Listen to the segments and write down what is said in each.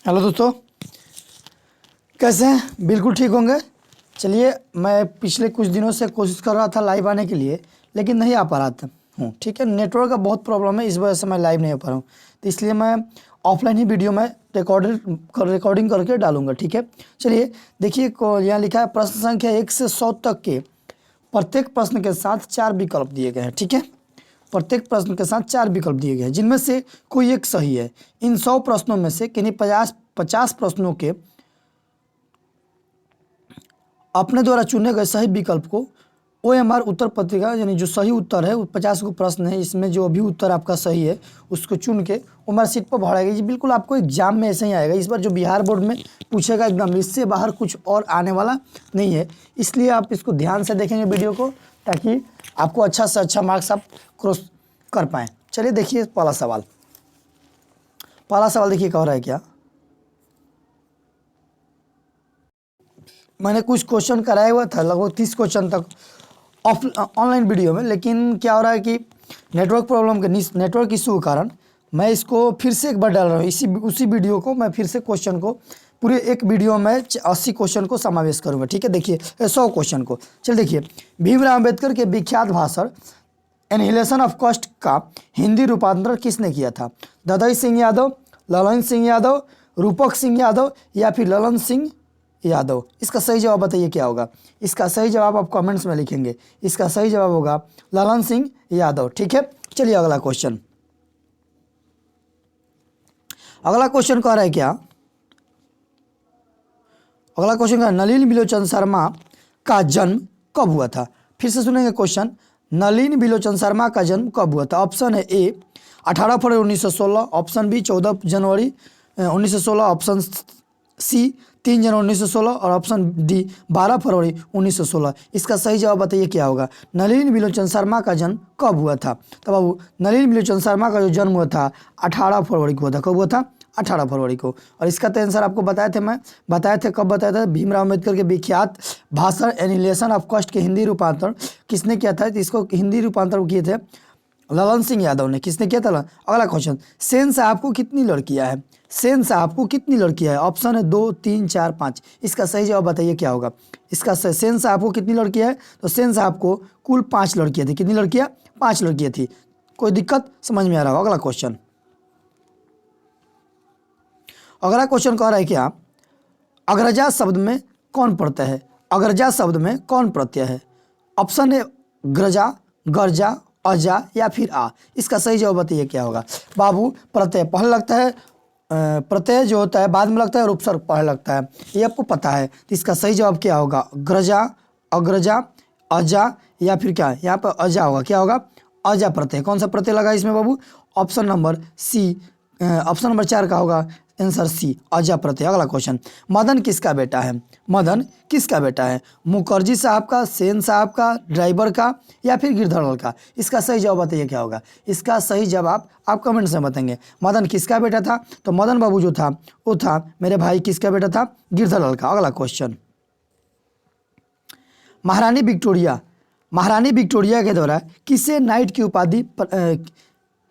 Hello दोस्तों, कैसे हैं? बिल्कुल ठीक होंगे। चलिए, मैं पिछले कुछ दिनों से कोशिश कर रहा था लाइव आने के लिए, लेकिन नहीं आ पा रहा था ठीक है, नेटवर्क का बहुत प्रॉब्लम है, इस वजह से मैं लाइव नहीं हो पा रहा हूँ। तो इसलिए मैं ऑफलाइन ही वीडियो में रिकॉर्डिंग करके डालूंगा। ठीक है, चलिए देखिए, यहाँ लिखा है प्रश्न संख्या 1 से 100 तक के प्रत्येक प्रश्न के साथ 4 विकल्प दिए गए हैं। ठीक है, प्रत्येक प्रश्न के साथ 4 विकल्प दिए गए हैं, जिनमें से कोई एक सही है। इन 100 प्रश्नों में से किन्हीं 50 प्रश्नों के अपने द्वारा चुने गए सही विकल्प को OMR उत्तर पत्रिका, यानी जो सही उत्तर है, 50 को प्रश्न है, इसमें जो भी उत्तर आपका सही है उसको चुन के OMR सीट पर भराएगा। ये बिल्कुल आपको एग्जाम में ऐसे ही आएगा। इस बार जो बिहार बोर्ड में पूछेगा एकदम इससे बाहर कुछ और आने वाला नहीं है, इसलिए आप इसको ध्यान से देखेंगे वीडियो को, ताकि आपको अच्छा से अच्छा मार्क्स आप क्रॉस कर पाएँ। चलिए देखिए, पहला सवाल देखिए कह रहा है क्या। मैंने कुछ क्वेश्चन कराया हुआ था, लगभग 30 क्वेश्चन तक ऑनलाइन वीडियो में, लेकिन क्या हो रहा है कि नेटवर्क इशू के कारण मैं इसको फिर से एक बार डाल रहा हूँ। उसी वीडियो को मैं फिर से क्वेश्चन को पूरे एक वीडियो में 80 क्वेश्चन को समावेश करूँगा। ठीक है, देखिए 100 क्वेश्चन को। चल देखिए, भीमराव अम्बेडकर के विख्यात भाषण एनहिलेशन ऑफ कॉस्ट का हिंदी रूपांतरण किसने किया था? ददई सिंह यादव, ललन सिंह यादव, रूपक सिंह यादव या फिर ललन सिंह यादव? इसका सही जवाब बताइए क्या होगा। इसका सही जवाब आप कमेंट्स में लिखेंगे। इसका सही जवाब होगा ललन सिंह यादव। ठीक है, चलिए अगला क्वेश्चन कह रहा है क्या। अगला क्वेश्चन का नलिनी बिलोचन शर्मा का जन्म कब हुआ था? फिर से सुनेंगे क्वेश्चन, नलिनी बिलोचन शर्मा का जन्म कब हुआ था? ऑप्शन है ए 18 फरवरी 1916, ऑप्शन बी 14 जनवरी 1916, ऑप्शन सी 3 जनवरी 1916 और ऑप्शन डी 12 फरवरी 1916। इसका सही जवाब बताइए क्या होगा। नलिनी बिलोचन शर्मा का जन्म कब हुआ था? तो बाबू, नलिनी बिलोचन शर्मा का जो जन्म हुआ था 18 फरवरी को हुआ था। कब हुआ था? 18 फरवरी को। और इसका तो आंसर आपको बताए थे कब बताया था? भीमराव अम्बेडकर के विख्यात भाषण एनिहिलेशन ऑफ कॉस्ट के हिंदी रूपांतरण किसने किया था? इसको हिंदी रूपांतरण किए थे ललन सिंह यादव ने। किसने किया था? अगला क्वेश्चन, सेन साहब को कितनी लड़कियां हैं? सेन साहब को कितनी लड़कियां हैं? ऑप्शन है 2, 3, 4, 5। इसका सही जवाब बताइए क्या होगा। सेन साहब को कितनी लड़कियां हैं? तो सेन साहब को कुल 5 लड़कियां थी। कितनी लड़कियां? 5 लड़कियां थी। कोई दिक्कत समझ में आ रहा होगा। अगला क्वेश्चन कह रहा है क्या, अग्रजा शब्द में कौन प्रत्यय है? अग्रजा शब्द में कौन प्रत्यय है? ऑप्शन है ग्रजा, गर्जा, अजा या फिर आ। इसका सही जवाब बताइए क्या होगा। बाबू, प्रत्यय पहले लगता है, प्रत्यय जो होता है बाद में लगता है और उपसर्ग पहले लगता है, ये आपको पता है। तो इसका सही जवाब क्या होगा? ग्रजा, अग्रजा, अजा या फिर क्या? यहाँ पर अजा होगा। क्या होगा? अजा प्रत्यय। कौन सा प्रत्यय लगा इसमें बाबू? Option number C, option number 4 का होगा आंसर सी, अजा प्रत्यय। अगला क्वेश्चन, मदन किसका बेटा है? मदन किसका बेटा है? मुखर्जी साहब का, सेन साहब का, ड्राइवर का या फिर गिरधरलाल का? इसका सही जवाब बताइए क्या होगा। इसका सही जवाब आप कमेंट्स में बताएंगे। मदन किसका बेटा था? तो मदन बाबू जो था वो था मेरे भाई किसका बेटा था? गिरधरलाल का। अगला क्वेश्चन, महारानी विक्टोरिया के द्वारा किसे नाइट की उपाधि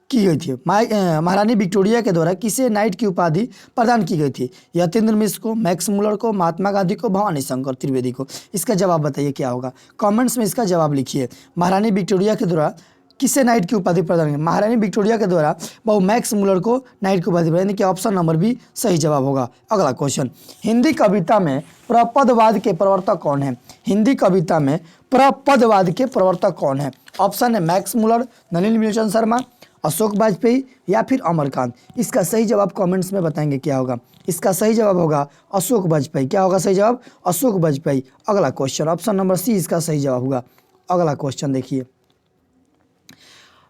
की गई थी? महारानी विक्टोरिया के द्वारा किसे नाइट की उपाधि प्रदान की गई थी? यतीन्द्र मिश्र को, मैक्स मुलर को, महात्मा गांधी को, भवानी शंकर त्रिवेदी को? इसका जवाब बताइए क्या होगा। कमेंट्स में इसका जवाब लिखिए। महारानी विक्टोरिया के द्वारा किसे नाइट की उपाधि प्रदान की? महारानी विक्टोरिया के द्वारा बहु मैक्स मुलर को नाइट की उपाधि प्रदान की। ऑप्शन नंबर बी सही जवाब होगा। अगला क्वेश्चन, हिंदी कविता में प्रपदवाद के प्रवर्तक कौन है? हिंदी कविता में प्रपदवाद के प्रवर्तक कौन है? ऑप्शन है मैक्स मुलर, नलिनी बिलोचन शर्मा, अशोक वाजपेयी या फिर अमरकांत? इसका सही जवाब कमेंट्स में बताएंगे क्या होगा। इसका सही जवाब होगा अशोक वाजपेयी। क्या होगा सही जवाब? अशोक वाजपेयी। अगला क्वेश्चन, ऑप्शन नंबर सी इसका सही जवाब होगा। अगला क्वेश्चन देखिए,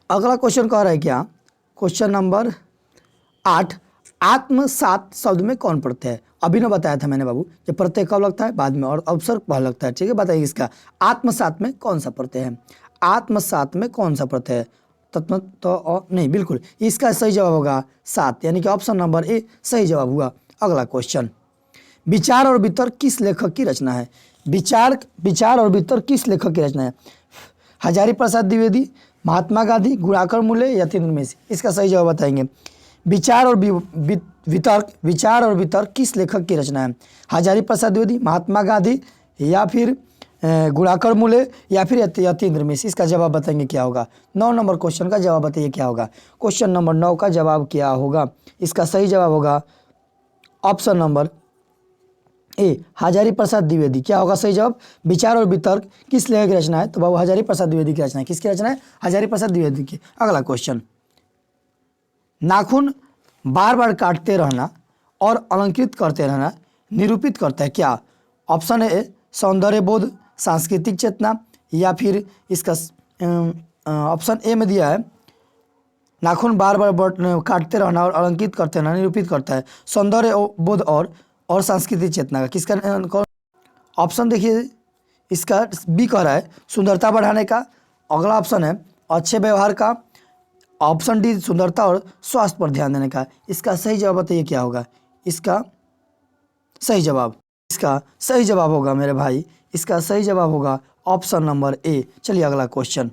अगला क्वेश्चन कह रहा है क्या, क्वेश्चन नंबर 8, आत्मसात शब्द में कौन प्रत्यय है? अभी ना बताया था मैंने बाबू, कि प्रत्यय कब लगता है? बाद में, और अवसर पहले लगता है। ठीक है, बताइए इसका आत्मसात में कौन सा प्रत्यय है? आत्मसात में कौन सा प्रत्यय है? तत्म तो नहीं, बिल्कुल इसका सही जवाब होगा 7, यानी कि ऑप्शन नंबर ए सही जवाब हुआ। अगला क्वेश्चन, विचार और वितर्क किस लेखक की रचना है? विचार और वितर्क किस लेखक की रचना है? हजारी प्रसाद द्विवेदी, महात्मा गांधी, गुणाकर मूले, यतीन्द्र मिश्र? इसका सही जवाब बताएंगे। विचार और वितर्क किस लेखक की रचना है? हजारी प्रसाद द्विवेदी, महात्मा गांधी, या फिर गुणाकर मूले, या फिर यतीन्द्र मिश्र। इसका जवाब बताएंगे क्या होगा? 9 नंबर क्वेश्चन का जवाब बताइए क्या होगा? क्वेश्चन नंबर 9 का जवाब क्या होगा? इसका सही जवाब होगा option number A, Hazari Prasad Dwivedi. क्या होगा सही जवाब? विचार और वितर्क किस लेखक की रचना है? तो बाबू हजारी प्रसाद द्विवेदी की रचना है। किसकी रचना है? हजारी प्रसाद द्विवेदी की। अगला क्वेश्चन, नाखून बार बार काटते रहना और अलंकृत करते रहना निरूपित करता है क्या? ऑप्शन ए, सौंदर्य बोध, सांस्कृतिक चेतना, या फिर इसका ऑप्शन ए में दिया है नाखून बार बार काटते रहना और अलंकृत करते रहना निरूपित करता है सौंदर्य बोध और सांस्कृतिक चेतना का। किसका ऑप्शन देखिए, इसका बी कह रहा है सुंदरता बढ़ाने का। अगला ऑप्शन है अच्छे व्यवहार का। ऑप्शन डी, सुंदरता और स्वास्थ्य पर ध्यान देने का। इसका सही जवाब बताइए क्या होगा? इसका सही जवाब होगा मेरे भाई, इसका सही जवाब होगा ऑप्शन नंबर ए। चलिए अगला क्वेश्चन,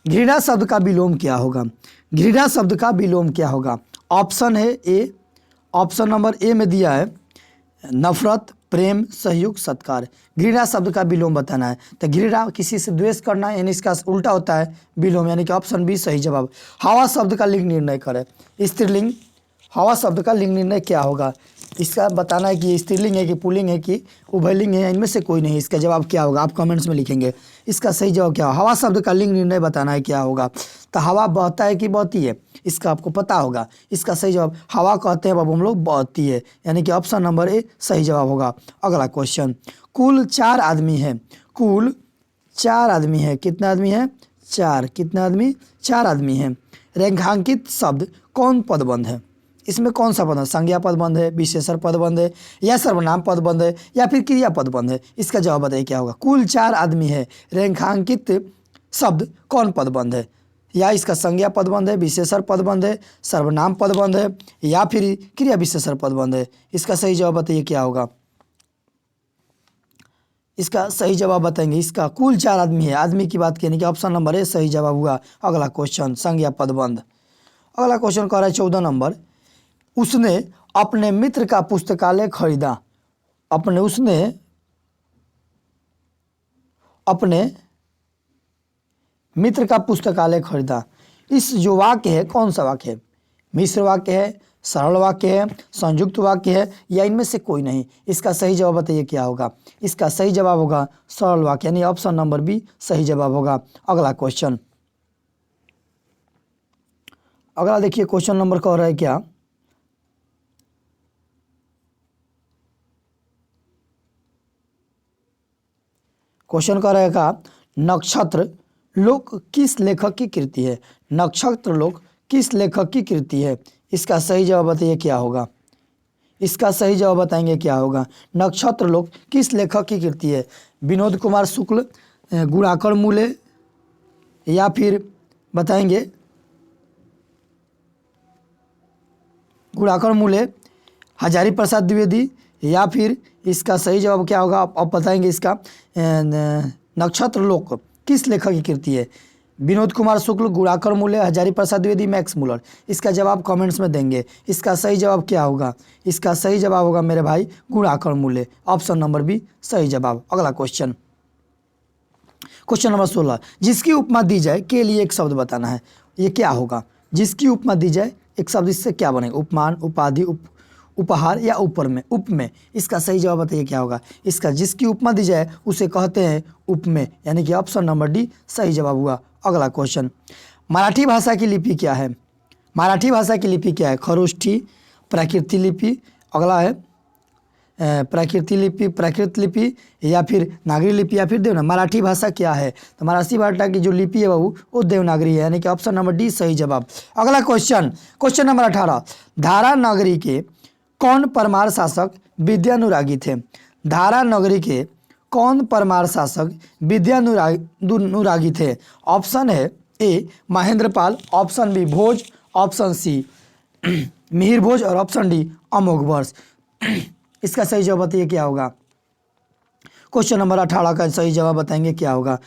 घृणा शब्द का विलोम क्या होगा? घृणा शब्द का विलोम क्या होगा? ऑप्शन है ए, ऑप्शन नंबर ए में दिया है नफरत, प्रेम, सहयोग, सत्कार। घृणा शब्द का विलोम बताना है। तो घृणा किसी से द्वेष करना, यानी इसका उल्टा होता है विलोम, यानी कि ऑप्शन बी सही जवाब। हवा शब्द का लिंग निर्णय करें। स्त्रीलिंग, हवा शब्द का लिंग निर्णय क्या होगा? इसका बताना है कि स्त्रीलिंग है कि पुल्लिंग है कि उभयलिंग है, इनमें से कोई नहीं। इसका जवाब क्या होगा? आप कमेंट्स में लिखेंगे। इसका सही जवाब क्या होगा? हवा शब्द का लिंग निर्णय बताना है क्या होगा? तो हवा बहता है कि बहती है, इसका आपको पता होगा। इसका सही जवाब हवा कहते हैं बाबू हम लोग, बहती है, यानी कि ऑप्शन नंबर ए सही जवाब होगा। अगला क्वेश्चन, कुल 4 आदमी है। कुल 4 आदमी है। कितना आदमी है? 4। कितना आदमी? 4 आदमी है। रेखांकित शब्द कौन पदबंध है? इसमें कौन सा पद है? संज्ञा पदबंध है, विशेषण पदबंध है, या सर्वनाम पदबंध है, या फिर क्रिया पदबंध है? इसका जवाब बताइए क्या होगा? कुल 4 आदमी है, रेखांकित शब्द कौन पदबंध है? या इसका संज्ञा पदबंध है, विशेषण पदबंध है, सर्वनाम पदबंध है, या फिर क्रिया विशेषण पदबंध है? इसका सही जवाब बताइए क्या होगा? इसका सही जवाब बताएंगे। इसका कुल 4 आदमी है, आदमी की बात कहने की ऑप्शन नंबर ए सही जवाब हुआ। अगला क्वेश्चन, संज्ञा पदबंध। अगला क्वेश्चन कह रहा है 14 नंबर, उसने अपने मित्र का पुस्तकालय खरीदा। उसने अपने मित्र का पुस्तकालय खरीदा। इस जो वाक्य है कौन सा वाक्य है? मिश्र वाक्य है, सरल वाक्य है, संयुक्त वाक्य है, या इनमें से कोई नहीं? इसका सही जवाब बताइए क्या होगा? इसका सही जवाब होगा सरल वाक्य, यानी ऑप्शन नंबर बी सही जवाब होगा। अगला क्वेश्चन, अगला देखिए क्वेश्चन नंबर कह रहा है क्या? क्वेश्चन कह रहेगा नक्षत्र लोक किस लेखक की कृति है? नक्षत्र लोक किस लेखक की कृति है? इसका सही जवाब बताइए क्या होगा? इसका सही जवाब बताएंगे क्या होगा? नक्षत्र लोक किस लेखक की कृति है? विनोद कुमार शुक्ल, गुणाकर मूले, या फिर बताएंगे गुणाकर मूले, हजारी प्रसाद द्विवेदी, या फिर इसका सही जवाब क्या होगा? आप बताएंगे। इसका नक्षत्र लोक किस लेखक की कृति है? विनोद कुमार शुक्ल, गुणाकर मूले, हजारी प्रसाद द्विवेदी, मैक्स मुलर। इसका जवाब कमेंट्स में देंगे। इसका सही जवाब क्या होगा? इसका सही जवाब होगा मेरे भाई गुणाकर मूले, ऑप्शन नंबर बी सही जवाब। अगला क्वेश्चन, क्वेश्चन नंबर 16, जिसकी उपमा दी जाए के लिए एक शब्द बताना है। ये क्या होगा? जिसकी उपमा दी जाए एक शब्द, इससे क्या बनेगा? उपमान, उपाधि, उपहार, या ऊपर में, उपमेय। इसका सही जवाब बताइए क्या होगा? इसका जिसकी उपमा दी जाए उसे कहते हैं उपमेय, यानी कि ऑप्शन नंबर डी सही जवाब हुआ। अगला क्वेश्चन, मराठी भाषा की लिपि क्या है? मराठी भाषा की लिपि क्या है? खरोष्ठी, प्राकृत लिपि, अगला है प्राकृत लिपि, या फिर नागरी लिपि, या फिर देवनागरी। मराठी भाषा क्या है? तो मराठी भाषा की जो लिपि है बाबू वो देवनागरी है, यानी कि ऑप्शन नंबर डी सही जवाब। अगला क्वेश्चन, क्वेश्चन नंबर 18, धारा नगरी के कौन परमार शासक विद्यानुरागी थे? धारा नगरी के कौन परमार शासक विद्यानुरागी थे? ऑप्शन है ए महेंद्रपाल, ऑप्शन बी भोज, ऑप्शन सी मिहिर भोज, और ऑप्शन डी अमोघ वर्ष। इसका सही जवाब बताइए क्या होगा? क्वेश्चन नंबर 18 का सही जवाब बताएंगे क्या होगा?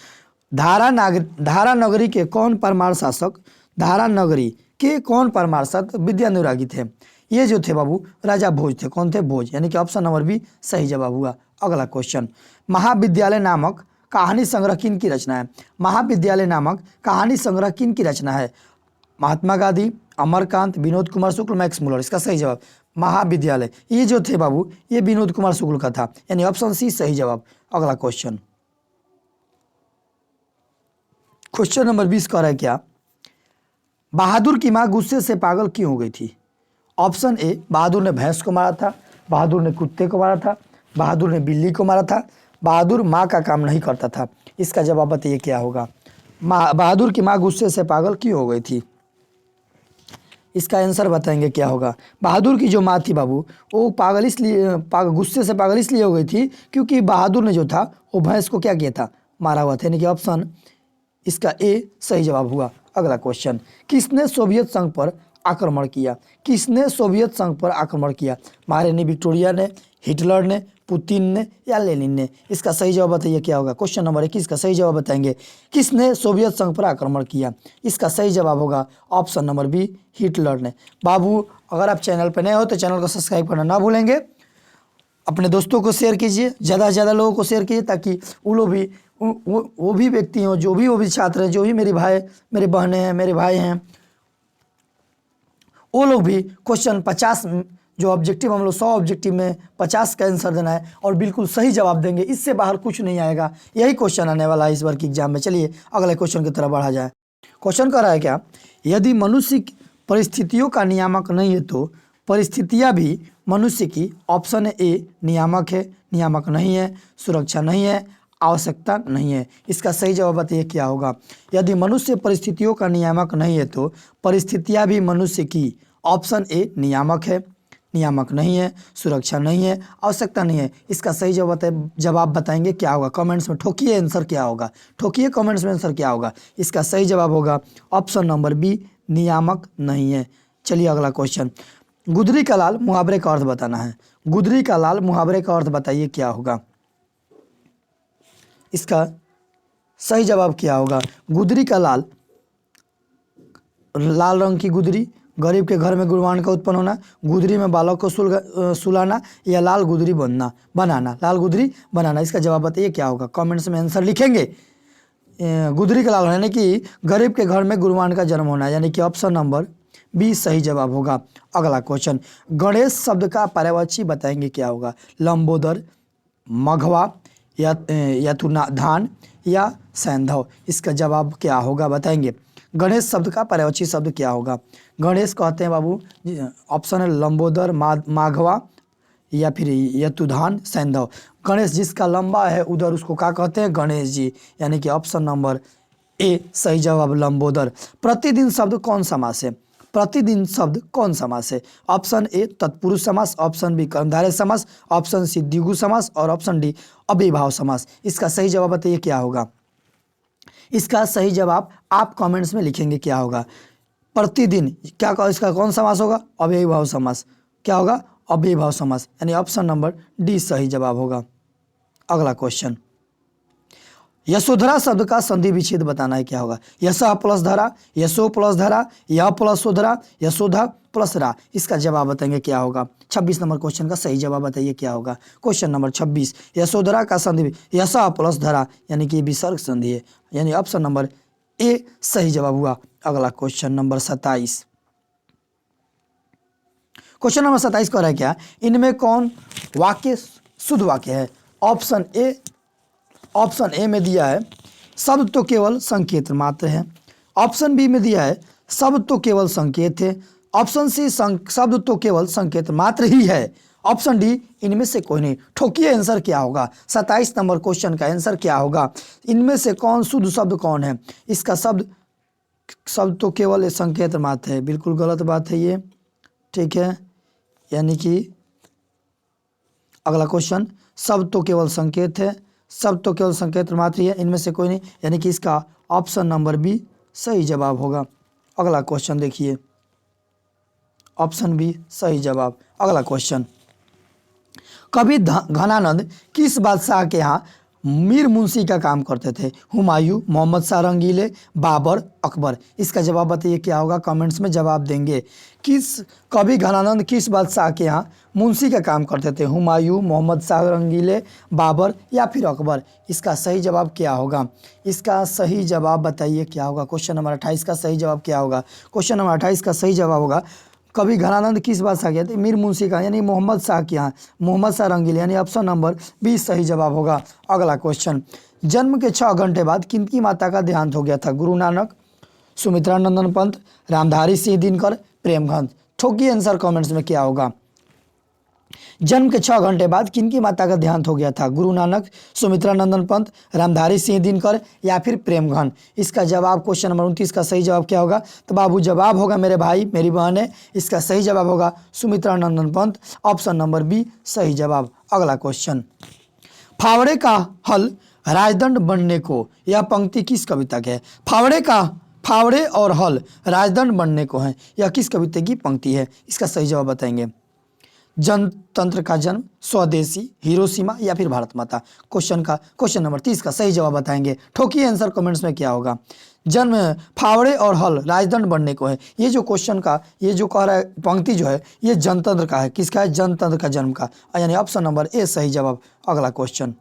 धारा नगरी के कौन परमार शासक, धारा नगरी के कौन परमार शासक विद्यानुरागी थे? ये जो थे बाबू राजा भोज थे। कौन थे? भोज, यानी कि ऑप्शन नंबर बी सही जवाब हुआ। अगला क्वेश्चन, महाविद्यालय नामक कहानी संग्रह किन की रचना है? महाविद्यालय नामक कहानी संग्रह किन की रचना है? Mahatma Gandhi, Amarkant, Vinod Kumar Shukla, Max Muller. इसका सही जवाब महाविद्यालय, ये जो थे बाबू ये विनोद कुमार शुक्ल का था, यानी ऑप्शन सी सही जवाब। अगला क्वेश्चन, क्वेश्चन नंबर 20 कह रहा है क्या? बहादुर की मां गुस्से से पागल क्यों हो गई थी? ऑप्शन ए, बहादुर ने भैंस को मारा था, बहादुर ने कुत्ते को मारा था, बहादुर ने बिल्ली को मारा था, बहादुर माँ का काम नहीं करता था। इसका जवाब बताइए क्या होगा? बहादुर की माँ गुस्से से पागल क्यों हो गई थी? इसका आंसर बताएंगे क्या होगा? बहादुर की जो माँ थी बाबू वो पागल इसलिए गुस्से से पागल इसलिए हो गई थी क्योंकि बहादुर ने जो था वो भैंस को क्या किया था? मारा हुआ था, यानी कि ऑप्शन इसका ए सही जवाब हुआ। अगला क्वेश्चन, किसने सोवियत संघ पर आक्रमण किया? किसने सोवियत संघ पर आक्रमण किया? महारानी विक्टोरिया ने, हिटलर ने, पुतिन ने या लेनिन ने? इसका सही जवाब बताइए क्या होगा? क्वेश्चन नंबर 21 का सही जवाब बताएंगे, किसने सोवियत संघ पर आक्रमण किया? इसका सही जवाब होगा ऑप्शन नंबर बी हिटलर ने। बाबू अगर आप चैनल पर नए हो तो चैनल को सब्सक्राइब करना ना भूलेंगे, अपने दोस्तों को शेयर कीजिए, ज़्यादा से ज़्यादा लोगों को शेयर कीजिए ताकि वो लोग भी वो भी व्यक्ति हों, जो भी छात्र हैं, जो भी मेरे भाई मेरे बहनें हैं, मेरे भाई हैं, वो लोग भी क्वेश्चन 50 जो ऑब्जेक्टिव हम लोग 100 ऑब्जेक्टिव में 50 का आंसर देना है और बिल्कुल सही जवाब देंगे, इससे बाहर कुछ नहीं आएगा। यही क्वेश्चन आने वाला है इस बार की एग्जाम में। चलिए अगले क्वेश्चन की तरफ बढ़ा जाए। क्वेश्चन कह रहा है क्या? यदि मनुष्य परिस्थितियों का नियामक नहीं है तो परिस्थितियाँ भी मनुष्य की? ऑप्शन ए नियामक है, नियामक नहीं है, सुरक्षा नहीं है, आवश्यकता नहीं है। इसका सही जवाब बताइए क्या होगा? यदि मनुष्य परिस्थितियों का नियामक नहीं है तो परिस्थितियाँ भी मनुष्य की? ऑप्शन ए नियामक है, नियामक नहीं है, सुरक्षा नहीं है, आवश्यकता नहीं है। इसका सही जवाब बताएंगे क्या होगा? कमेंट्स में ठोकिए आंसर क्या होगा, ठोकिए कमेंट्स में आंसर क्या होगा। इसका सही जवाब होगा ऑप्शन नंबर बी नियामक नहीं है। चलिए अगला क्वेश्चन, गुदरी का लाल मुहावरे का अर्थ बताना है। गुदरी का लाल मुहावरे का अर्थ बताइए क्या होगा? इसका सही जवाब क्या होगा? गुदरी का लाल, लाल रंग की गुदरी, गरीब के घर में गुणवान का उत्पन्न होना, गुदरी में बालक को सुलाना या लाल गुदरी बनाना, लाल गुदरी बनाना। इसका जवाब बताइए क्या होगा? कमेंट्स में आंसर लिखेंगे। गुदरी का लाल यानी कि गरीब के घर में गुणवान का जन्म होना, यानी कि ऑप्शन नंबर बी सही जवाब होगा। अगला क्वेश्चन, गणेश शब्द का पर्यायवाची बताएंगे क्या होगा? लंबोदर, मघवा, यथुनाधान या सैंधव? इसका जवाब क्या होगा बताएंगे? गणेश शब्द का पर्यायवाची शब्द क्या होगा? गणेश कहते हैं बाबू, ऑप्शन है लंबोदर, माघवा या फिर यतुधान, सैंधव। गणेश जिसका लंबा है उधर उसको क्या कहते हैं? गणेश जी, यानी कि ऑप्शन नंबर ए सही जवाब लंबोदर। प्रतिदिन शब्द कौन समास है? प्रतिदिन शब्द कौन समास है? ऑप्शन ए तत्पुरुष समास, ऑप्शन बी कर्मधारय समास, ऑप्शन सी द्विगु समास और ऑप्शन डी अव्ययीभाव समास। इसका सही जवाब बताइए क्या होगा? इसका सही जवाब आप कमेंट्स में लिखेंगे क्या होगा? प्रतिदिन क्या इसका कौन समास होगा? अव्ययीभाव समास। क्या होगा? अव्ययीभाव समास, यानी ऑप्शन नंबर डी सही जवाब होगा। अगला क्वेश्चन, यशोधरा शब्द का संधि विच्छेद बताना है क्या होगा? यशः प्लस धरा, यशो प्लस धरा, यह प्लस शोधरा, यशोधा प्लस रा। इसका जवाब बताएंगे क्या होगा? 26 नंबर क्वेश्चन का सही जवाब बताइए क्या होगा? क्वेश्चन नंबर 26, यशोधरा का संधि यशः प्लस धरा, यानी कि विसर्ग संधि है, यानी ऑप्शन नंबर ए सही जवाब हुआ। अगला क्वेश्चन नंबर 27, क्वेश्चन नंबर 27 कह रहा है क्या? इनमें कौन वाक्य शुद्ध वाक्य है? ऑप्शन ए में दिया है शब्द तो केवल संकेत मात्र है, ऑप्शन बी में दिया है शब्द तो केवल संकेत है, ऑप्शन सी शब्द तो केवल संकेत मात्र ही है, ऑप्शन डी इनमें से कोई नहीं। ठोकिए आंसर क्या होगा? 27 नंबर क्वेश्चन का आंसर क्या होगा? इनमें से कौन शुद्ध शब्द कौन है? इसका शब्द तो केवल संकेत मात्र है, बिल्कुल गलत बात है ये, ठीक है। यानी कि अगला क्वेश्चन, शब्द तो केवल संकेत है, शब्द तो केवल संकेत मात्र है, इनमें से कोई नहीं, यानी कि इसका ऑप्शन नंबर बी सही जवाब होगा। अगला क्वेश्चन देखिए, ऑप्शन बी सही जवाब। अगला क्वेश्चन, कवि घनानंद किस बादशाह के यहाँ मीर मुंशी का काम करते थे? हुमायूं, मोहम्मद शाह रंगीले, बाबर, अकबर। इसका जवाब बताइए क्या होगा, कमेंट्स में जवाब देंगे। किस कवि घनानंद किस बादशाह के यहाँ मुंशी का काम करते थे? हुमायूं, मोहम्मद शाह रंगीले, बाबर या फिर अकबर। इसका सही जवाब क्या होगा? इसका सही जवाब बताइए क्या होगा। क्वेश्चन नंबर 28 का सही जवाब क्या होगा? क्वेश्चन नंबर 28 का सही जवाब होगा कवि घनानंद किस बादशाह के थे? मीर मुंशी का यानी मोहम्मद शाह के यहाँ, मोहम्मद शाह रंगीले, यानी ऑप्शन नंबर 20 सही जवाब होगा। अगला क्वेश्चन, जन्म के 6 घंटे बाद किनकी माता का देहांत हो गया था? गुरु नानक, सुमित्रा नंदन पंत, रामधारी सिंह दिनकर, प्रेमचंद। ठोकी आंसर कमेंट्स में क्या होगा। जन्म के 6 घंटे बाद किनकी माता का देहांत हो गया था? गुरु नानक, सुमित्रा नंदन पंत, रामधारी सिंह दिनकर या फिर प्रेमघन। इसका जवाब क्वेश्चन नंबर 29 का सही जवाब क्या होगा? तो बाबू जवाब होगा मेरे भाई मेरी बहनें, इसका सही जवाब होगा सुमित्रा नंदन पंत, ऑप्शन नंबर बी सही जवाब। अगला क्वेश्चन, फावड़े का हल राजदंड बनने को, यह पंक्ति किस कविता के है? फावड़े और हल राजदंड बनने को है, यह किस कविता की पंक्ति है? इसका सही जवाब बताएंगे। जनतंत्र का जन्म, स्वदेशी, हिरोशिमा या फिर भारत माता। क्वेश्चन नंबर 30 का सही जवाब बताएंगे। ठोकी आंसर कमेंट्स में क्या होगा। जन्म फावड़े और हल राजदंड बनने को है, ये जो क्वेश्चन का ये जो कह रहा है पंक्ति जो है ये जनतंत्र का है। किसका है? जनतंत्र का जन्म का, यानी ऑप्शन नंबर ए सही जवाब। अगला क्वेश्चन,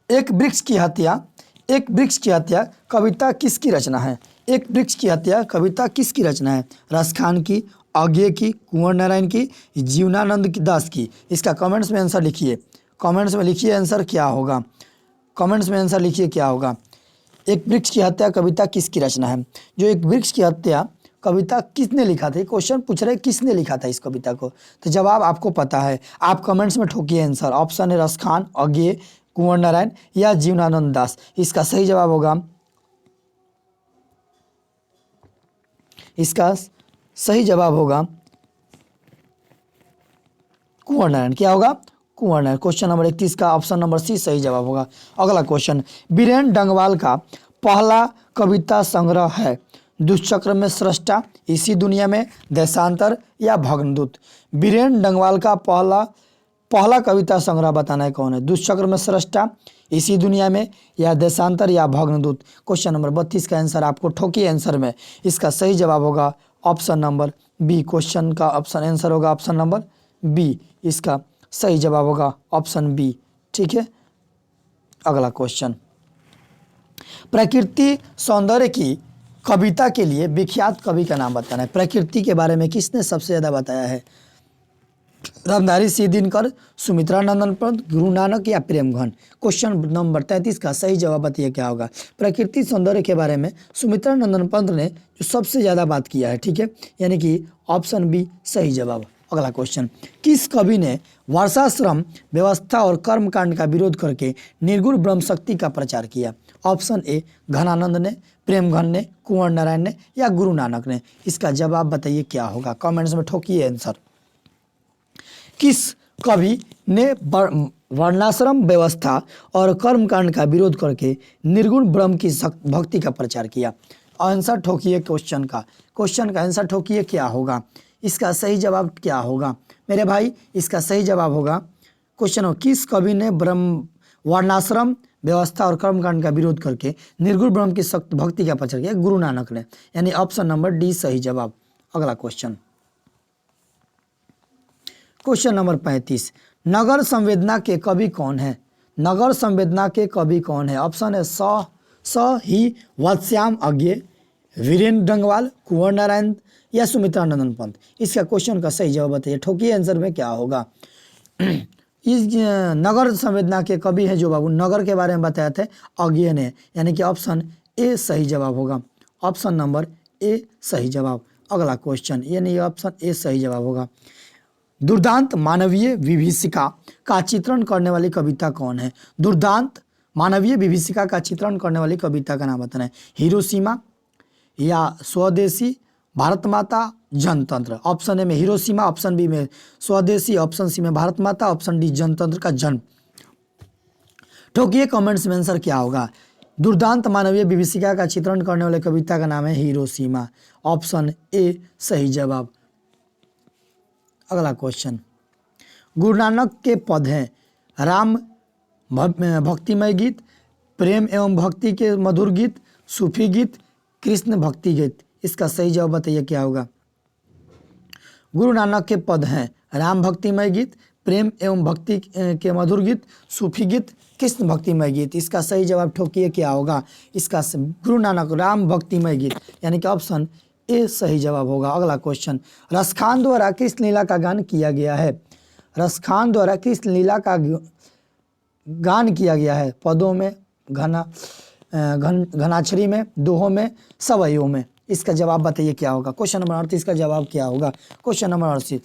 एक वृक्ष की हत्या कविता किसकी रचना है? एक वृक्ष की हत्या कविता किसकी रचना है? रसखान की, अज्ञे की, कुंवर नारायण की, जीवनानंद दास की। इसका कमेंट्स में आंसर लिखिए, कमेंट्स में लिखिए आंसर क्या होगा। कमेंट्स में आंसर लिखिए क्या होगा। एक वृक्ष की हत्या कविता किसकी रचना है? जो एक वृक्ष की हत्या कविता किसने लिखा था? क्वेश्चन पूछ रहे किसने लिखा था इस कविता को, तो जवाब आपको पता है, आप कमेंट्स में ठोकिए आंसर। ऑप्शन है रसखान, अज्ञे, कुंवर नारायण या जीवनानंद दास। इसका सही जवाब होगा, इसका सही जवाब होगा कुंवर नारायण। क्या होगा? कुंवर नारायण। क्वेश्चन नंबर 31 का ऑप्शन नंबर सी सही जवाब होगा। अगला क्वेश्चन, बीरेन डंगवाल का पहला कविता संग्रह है दुष्चक्र में सृष्टा, इसी दुनिया में, देशांतर या भग्नदूत। बीरेन डंगवाल का पहला कविता संग्रह बताना है कौन है? दुष्चक्र में सृष्टा, इसी दुनिया में या देशांतर या भग्नदूत। क्वेश्चन नंबर 32 का आंसर आपको ठोकी आंसर में, इसका सही जवाब होगा ऑप्शन नंबर बी। क्वेश्चन का ऑप्शन आंसर होगा ऑप्शन नंबर बी, इसका सही जवाब होगा ऑप्शन बी। ठीक है, अगला क्वेश्चन, प्रकृति सौंदर्य की कविता के लिए विख्यात कवि का नाम बताना है। प्रकृति के बारे में किसने सबसे ज़्यादा बताया है? रामधारी सिंह दिनकर, सुमित्रा नंदन पंत, गुरु नानक या प्रेमघन। क्वेश्चन नंबर 33 का सही जवाब बताइए क्या होगा। प्रकृति सौंदर्य के बारे में सुमित्रा नंदन पंत ने जो सबसे ज़्यादा बात किया है, ठीक है, यानी कि ऑप्शन बी सही जवाब। अगला क्वेश्चन, किस कवि ने वर्षाश्रम व्यवस्था और कर्मकांड का विरोध करके निर्गुण ब्रह्म शक्ति का प्रचार किया? ऑप्शन ए घनानंद ने, प्रेमघन ने, कुंवर नारायण ने या गुरु नानक ने। इसका जवाब बताइए क्या होगा, कमेंट्स में ठोकिए आंसर। किस कवि ने वर्णाश्रम व्यवस्था और कर्मकांड का विरोध करके निर्गुण ब्रह्म की भक्ति का प्रचार किया? आंसर ठोकिए क्वेश्चन का आंसर ठोकिए क्या होगा। इसका सही जवाब क्या होगा मेरे भाई? इसका सही जवाब होगा क्वेश्चन हो, किस कवि ने वर्णाश्रम व्यवस्था और कर्मकांड का विरोध करके निर्गुण ब्रह्म की भक्ति का प्रचार किया? गुरु नानक ने, यानी ऑप्शन नंबर डी सही जवाब। अगला क्वेश्चन, क्वेश्चन नंबर 35, नगर संवेदना के कवि कौन है? नगर संवेदना के कवि कौन है? ऑप्शन है स ही वत्स्याम अज्ञे, वीरेंद्र डंगवाल, कुंवर नारायण या सुमित्रा नंदन पंत। इसका क्वेश्चन का सही जवाब बताइए, ठोकिए आंसर में क्या होगा। इस नगर संवेदना के कवि है जो बाबू नगर के बारे में बताए थे अज्ञे ने, यानी कि ऑप्शन ए सही जवाब होगा, ऑप्शन नंबर ए सही जवाब। अगला क्वेश्चन, यानी ऑप्शन ए सही जवाब होगा। दुर्दांत मानवीय विभीषिका का चित्रण करने वाली कविता कौन है? दुर्दांत मानवीय विभीषिका का चित्रण करने वाली कविता का नाम बताना है। हिरोशिमा या स्वदेशी, भारत माता, जनतंत्र। ऑप्शन ए में हिरोशिमा, ऑप्शन बी में स्वदेशी, ऑप्शन सी में भारत माता, ऑप्शन डी जनतंत्र का जन्म। ठोकिए कमेंट्स में आंसर क्या होगा। दुर्दांत मानवीय विभीषिका का चित्रण करने वाले कविता का नाम है हिरोशिमा, ऑप्शन ए सही जवाब। अगला क्वेश्चन, गुरु नानक के पद हैं राम भक्तिमय गीत, प्रेम एवं भक्ति के मधुर गीत, सूफी गीत, कृष्ण भक्ति गीत। इसका सही जवाब बताइए क्या होगा। गुरु नानक के पद हैं राम भक्तिमय गीत, प्रेम एवं भक्ति के मधुर गीत, सूफी गीत, कृष्ण भक्तिमय गीत। इसका सही जवाब ठोकिए क्या होगा। इसका गुरु नानक राम भक्तिमय गीत यानी कि ऑप्शन ए सही जवाब होगा। अगला क्वेश्चन, रसखान द्वारा कृष्ण लीला का गान किया गया है। रसखान द्वारा कृष्ण लीला का गान किया गया है पदों में, घनाक्षरी में, दोहों में, सवयों में। इसका जवाब बताइए क्या होगा। क्वेश्चन नंबर 38 का जवाब क्या होगा। क्वेश्चन नंबर 38,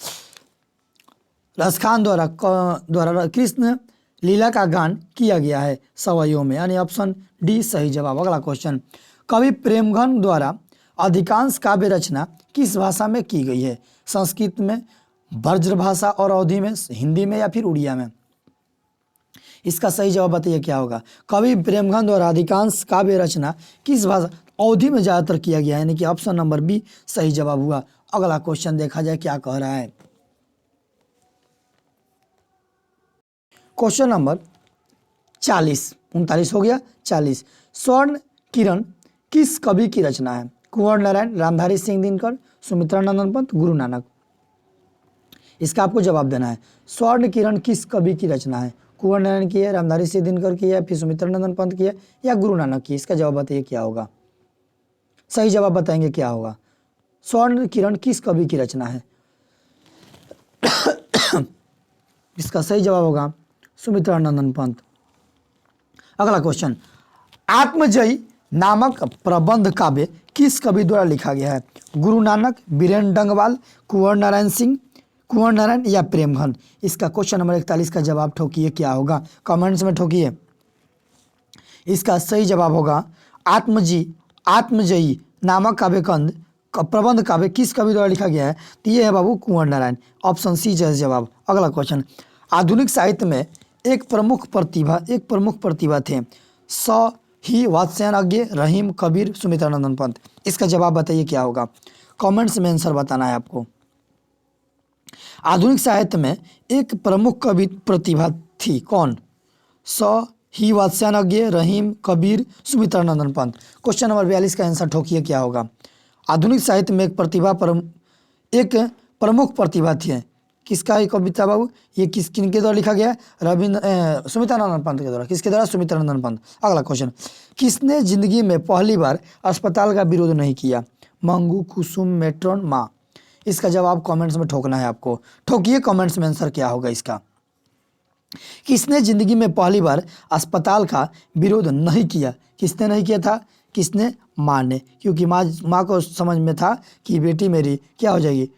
रसखान द्वारा कृष्ण लीला का गान किया गया है सवयों में यानी ऑप्शन डी सही जवाब। अगला क्वेश्चन, कवि प्रेमघन द्वारा अधिकांश काव्य रचना किस भाषा में की गई है। संस्कृत में, ब्रजभाषा और अवधी में, हिंदी में या फिर उड़िया में। इसका सही जवाब बताइए क्या होगा। कवि प्रेमघन द्वारा अधिकांश काव्य रचना किस भाषा, अवधी में ज़्यादातर किया गया है यानी कि ऑप्शन नंबर बी सही जवाब हुआ। अगला क्वेश्चन देखा जाए क्या कह रहा है। क्वेश्चन नंबर 40, 39 हो गया 40, स्वर्ण किरण किस कवि की रचना है। कुंवर नारायण, रामधारी सिंह दिनकर, सुमित्रा नंदन पंत, गुरु नानक। इसका आपको जवाब देना है। स्वर्ण किरण किस कवि की रचना है। कुंवर नारायण की है, रामधारी सिंह दिनकर की है, फिर सुमित्रा नंदन पंत की है या गुरु नानक की। इसका जवाब बताइए क्या होगा। सही जवाब बताएंगे क्या होगा। स्वर्ण किरण किस कवि की रचना है। इसका सही जवाब होगा सुमित्रा नंदन पंत। अगला क्वेश्चन, आत्मजयी नामक प्रबंध काव्य किस कवि द्वारा लिखा गया है। गुरु नानक, बीरेन डंगवाल, कुंवर नारायण या प्रेमघन। इसका क्वेश्चन नंबर 41 का जवाब ठोकिए क्या होगा। कमेंट्स में ठोकिए। इसका सही जवाब होगा आत्मजयी नामक प्रबंध काव्य किस कवि द्वारा लिखा गया है। तो ये है बाबू कुंवर नारायण, ऑप्शन सी जवाब। अगला क्वेश्चन, आधुनिक साहित्य में एक प्रमुख प्रतिभा थे। ही वात्स्यायन, रहीम, कबीर, सुमित्रा नंदन पंत। इसका जवाब बताइए क्या होगा। कमेंट्स में आंसर बताना है आपको। आधुनिक साहित्य में एक प्रमुख कवि प्रतिभा थी कौन। ही वात्स्यायन, रहीम, कबीर, सुमित्रा नंदन पंत। क्वेश्चन नंबर 42 का आंसर ठोकिए क्या होगा। आधुनिक साहित्य में एक प्रमुख प्रतिभा थी। किसका ये कविता बाबू, ये किनके द्वारा लिखा गया है। सुमित्रा नंदन पंत के द्वारा। किसके द्वारा, सुमित्रा नंदन पंत। अगला क्वेश्चन, किसने जिंदगी में पहली बार अस्पताल का विरोध नहीं किया। मंगू, कुसुम, मेट्रॉन, माँ। इसका जवाब कमेंट्स में ठोकना है आपको। ठोकिए कमेंट्स में आंसर क्या होगा इसका। किसने जिंदगी में पहली बार अस्पताल का विरोध नहीं किया। किसने नहीं किया था, किसने, माँ ने। क्योंकि माँ को समझ में था कि बेटी मेरी क्या हो जाएगी,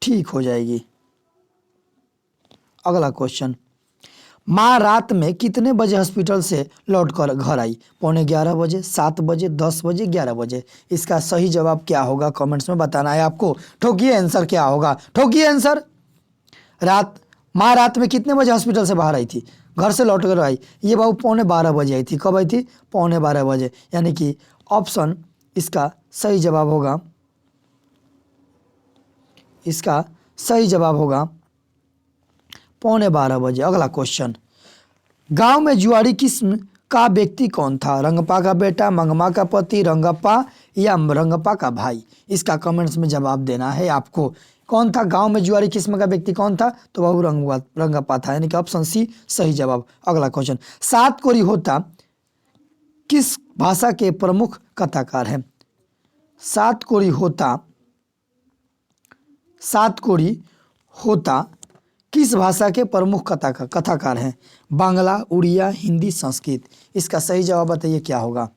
ठीक हो जाएगी। अगला क्वेश्चन, माँ रात में कितने बजे हॉस्पिटल से लौटकर घर आई। 11:15 बजे, 7 बजे, 10 बजे, 11 बजे। इसका सही जवाब क्या होगा कमेंट्स में बताना है आपको। ठोकिए आंसर क्या होगा। ठोकिए आंसर। माँ रात में कितने बजे हॉस्पिटल से बाहर आई थी, घर से लौट कर आई। ये बाबू 11:15 बजे आई थी। कब आई थी, 11:15 बजे। यानी कि ऑप्शन इसका सही जवाब होगा। इसका सही जवाब होगा 11:15 बजे। अगला क्वेश्चन, गांव में जुआरी किस्म का व्यक्ति कौन था। रंगप्पा का बेटा, मंगमा का पति, रंगप्पा या रंगप्पा का भाई। इसका कमेंट्स में जवाब देना है आपको। कौन था गांव में जुआरी किस्म का व्यक्ति कौन था, तो बाबू रंगप्पा था, यानी कि ऑप्शन सी सही जवाब। अगला क्वेश्चन, सात कोरी होता किस भाषा के प्रमुख कथाकार हैं। सात कोरी होता किस भाषा के प्रमुख कथाकार हैं। बांग्ला, उड़िया, हिंदी, संस्कृत। इसका सही जवाब बताइए क्या होगा।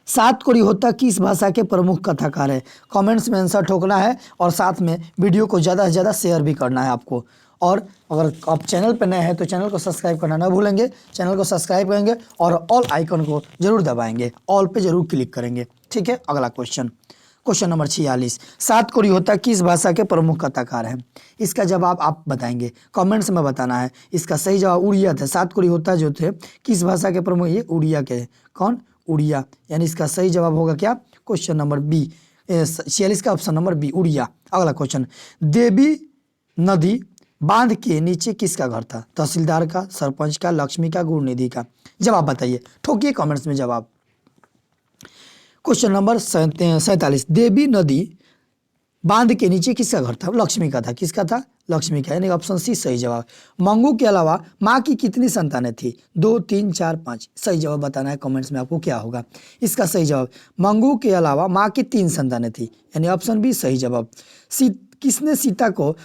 सात कोरी होता किस भाषा के प्रमुख कथाकार है। कमेंट्स में आंसर ठोकना है और साथ में वीडियो को ज़्यादा से ज़्यादा शेयर भी करना है आपको। और अगर आप चैनल पर नए हैं तो चैनल को सब्सक्राइब करना ना भूलेंगे। चैनल को सब्सक्राइब करेंगे और ऑल आइकन को जरूर दबाएंगे, ऑल पे जरूर क्लिक करेंगे। ठीक है। अगला क्वेश्चन, क्वेश्चन नंबर 46, सात कोरी होता किस भाषा के प्रमुख कथाकार हैं। इसका जवाब आप बताएंगे, कमेंट्स में बताना है। इसका सही जवाब उड़िया था। सात कोरी होता जो थे किस भाषा के प्रमुख, ये उड़िया के। कौन, उड़िया। यानी इसका सही जवाब होगा क्या, क्वेश्चन नंबर बी, 46 का ऑप्शन नंबर बी, उड़िया। अगला क्वेश्चन, देवी नदी बांध के नीचे किसका घर था? तहसीलदार का, सरपंच का, लक्ष्मी का, गुरुनिधि का। जवाब बताइए, ठोकिए कमेंट्स में जवाब। क्वेश्चन नंबर 47, देवी नदी बांध के नीचे किसका घर था? लक्ष्मी का था। किसका था? लक्ष्मी का, यानी ऑप्शन सी सही जवाब। मंगू के अलावा माँ की कितनी संतानें थी? 2, 3, 4, 5। सही जवाब बताना है कमेंट्स में आपको क्या होगा इसका सही जवाब। मंगू के अलावा माँ की 3 संतानें थी, यानी ऑप्शन बी सही जवाब। किसने सीता को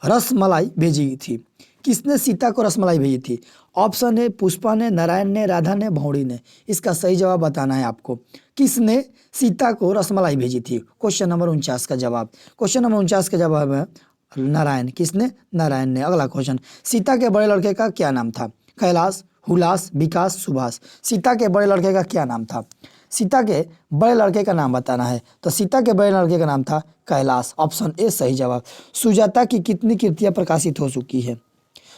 रसमलाई भेजी थी? किसने सीता को रसमलाई भेजी थी? ऑप्शन ए पुष्पा ने, नारायण ने, राधा ने, भौड़ी ने। इसका सही जवाब बताना है आपको। किसने सीता को रसमलाई भेजी थी? क्वेश्चन नंबर 49 का जवाब। क्वेश्चन नंबर 49 का जवाब है नारायण। किसने? नारायण ने। अगला क्वेश्चन, सीता के बड़े लड़के का क्या नाम था? कैलाश, हुलास, विकास, सुभाष। सीता के बड़े लड़के का क्या नाम था? सीता के बड़े लड़के का नाम बताना है, तो सीता के बड़े लड़के का नाम था कैलाश। ऑप्शन ए सही जवाब। सुजाता की कितनी कृतियां प्रकाशित हो चुकी है?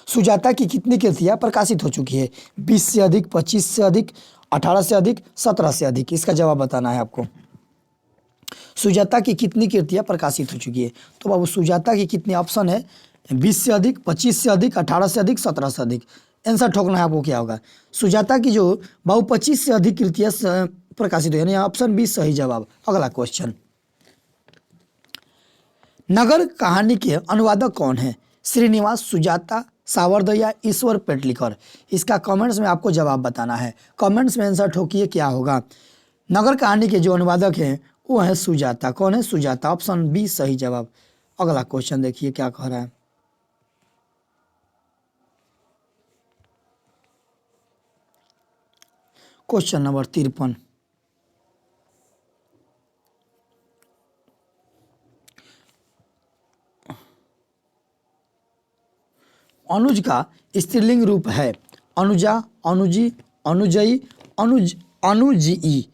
सुजाता की कितनी कृतियां प्रकाशित हो चुकी है? 20 से अधिक, 25 से अधिक, 18 से अधिक, 17 से अधिक। इसका जवाब बताना है आपको। सुजाता की कितनी कृतियां प्रकाशित हो चुकी है? तो बाबू सुजाता की कितनी ऑप्शन है? 20 से अधिक, 25 से अधिक, 18 से अधिक, 17 से अधिक। आंसर ठोकना है आपको क्या होगा। सुजाता की जो बाबू 25 से अधिक कृतियां प्रकाशित हुई, यानी ऑप्शन बी सही जवाब। अगला क्वेश्चन, नगर कहानी के अनुवादक कौन है? श्रीनिवास, सुजाता, सावरदत्त या ईश्वर पेटलिकर। इसका कमेंट्स में आपको जवाब बताना है। कमेंट्स में आंसर ठोकिए क्या होगा। नगर कहानी के जो अनुवादक हैं वो है सुजाता। कौन है? सुजाता। ऑप्शन बी सही जवाब। अगला क्वेश्चन देखिए क्या कह रहा है। क्वेश्चन नंबर 53, अनुज का स्त्रीलिंग रूप है? अनुजा, अनुजी, अनुजई, अनुजी।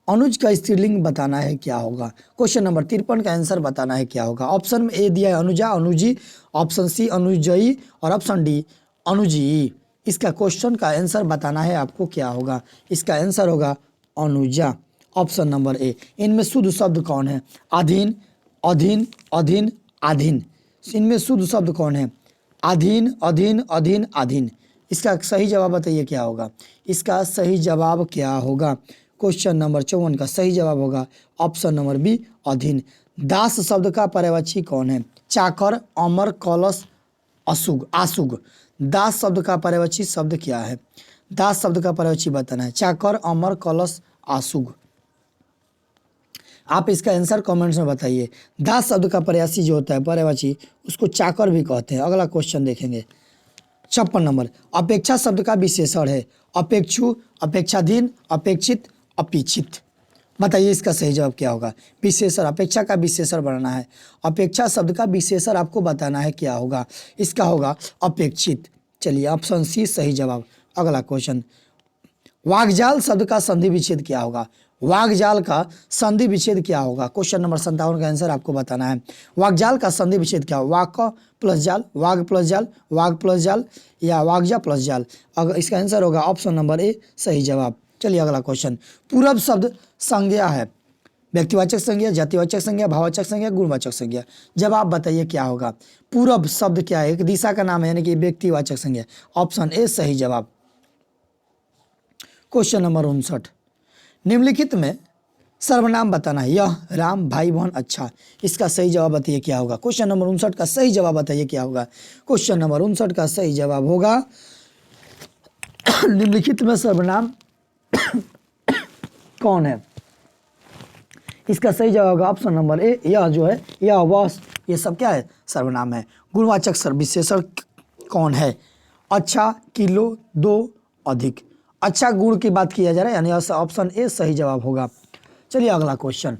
अनुज का स्त्रीलिंग बताना है क्या होगा। क्वेश्चन नंबर 53 का आंसर बताना है क्या होगा। ऑप्शन में ए दिया है अनुजा, अनुजी, ऑप्शन सी अनुजई और ऑप्शन डी अनुजी। इसका क्वेश्चन का आंसर बताना है आपको क्या होगा। इसका आंसर होगा अनुजा। Option number A. इनमें शुद्ध शब्द कौन है? अधीन, अधीन, अधीन, अधीन। इनमें शुद्ध शब्द कौन है? अधीन, अधीन, अधीन, अधीन। इसका सही जवाब बताइए क्या होगा। इसका सही जवाब क्या होगा। क्वेश्चन नंबर 54 का सही जवाब होगा ऑप्शन नंबर बी अधीन। दास शब्द का पर्यायवाची कौन है? चाकर, अमर, कलश, असुग, आसुग। दास शब्द का पर्यायवाची शब्द क्या है? दास शब्द का पर्यायवाची बताना है। चाकर, अमर, कलश, आसुग। आप इसका आंसर कमेंट्स में बताइए। दास शब्द का पर्यायवाची जो होता है पर्यायवाची, उसको चाकर भी कहते हैं। अगला क्वेश्चन देखेंगे 56 नंबर, अपेक्षा शब्द का विशेषण है? अपेक्षु, अपेक्षाधीन, अपेक्षित, अपेक्षित। बताइए इसका सही जवाब क्या होगा। विशेषण, अपेक्षा का विशेषण बनाना है। अपेक्षा शब्द का विशेषण आपको बताना है क्या होगा। इसका होगा अपेक्षित। चलिए ऑप्शन सी सही जवाब। अगला क्वेश्चन, वागजाल शब्द का संधि विच्छेद क्या होगा? वागजाल का संधि विच्छेद क्या होगा? क्वेश्चन नंबर 57 का आंसर आपको बताना है। वागजाल का संधि विच्छेद क्या होगा? वाक प्लस जाल, वाग प्लस जाल, वाग प्लस जाल या वागजा प्लस जाल। अगर इसका आंसर होगा ऑप्शन नंबर ए सही जवाब। चलिए अगला क्वेश्चन, पूरब शब्द संज्ञा है? व्यक्तिवाचक संज्ञा, जातिवाचक संज्ञा, भाववाचक संज्ञा, गुणवाचक संज्ञा। जवाब बताइए क्या होगा। पूरब शब्द क्या है? एक दिशा का नाम है, यानी कि व्यक्तिवाचक संज्ञा। ऑप्शन ए सही जवाब। क्वेश्चन नंबर 59, निम्नलिखित में सर्वनाम बताना है। यह, राम, भाई, बहन, अच्छा। इसका सही जवाब बताइए क्या होगा। क्वेश्चन नंबर 59 का सही जवाब बताइए क्या होगा। क्वेश्चन नंबर 59 का सही जवाब होगा निम्नलिखित में सर्वनाम कौन है? इसका सही जवाब होगा ऑप्शन नंबर ए। यह जो है, यह, वह, ये सब क्या है? सर्वनाम है। गुणवाचक विशेषण कौन है? अच्छा, किलो, दो, अधिक। अच्छा गुण की बात किया जा रहा है, यानी ऑप्शन ए सही जवाब होगा। चलिए अगला क्वेश्चन,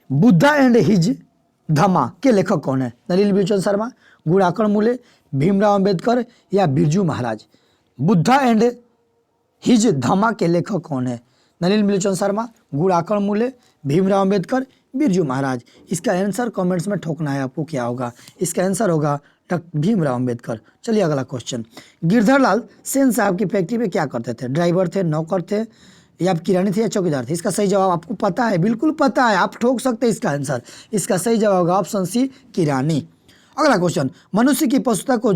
बुद्धा एंड हिज धम्मा के लेखक कौन है? नलिनी बिलोचन शर्मा, गुणाकर्ण मूले, भीमराव अंबेडकर या बिरजू महाराज। बुद्धा एंड हिज धम्मा के लेखक कौन है? नलिनी बिलोचन शर्मा, गुणाकर्ण मूले, भीमराव अंबेडकर, बिरजू महाराज। इसका आंसर कमेंट्स में ठोकना है आपको क्या होगा। इसका आंसर होगा भीमराव अंबेडकर। चलिए अगला क्वेश्चन, गिरधर लाल सेन साहब की फैक्ट्री में क्या करते थे? ड्राइवर थे, नौकर थे या किरानी थे या चौकीदार थे? इसका सही जवाब आपको पता है, बिल्कुल पता है, आप ठोक सकते हैं इसका आंसर। इसका सही जवाब होगा ऑप्शन सी किरानी। अगला क्वेश्चन, मनुष्य की पशुता को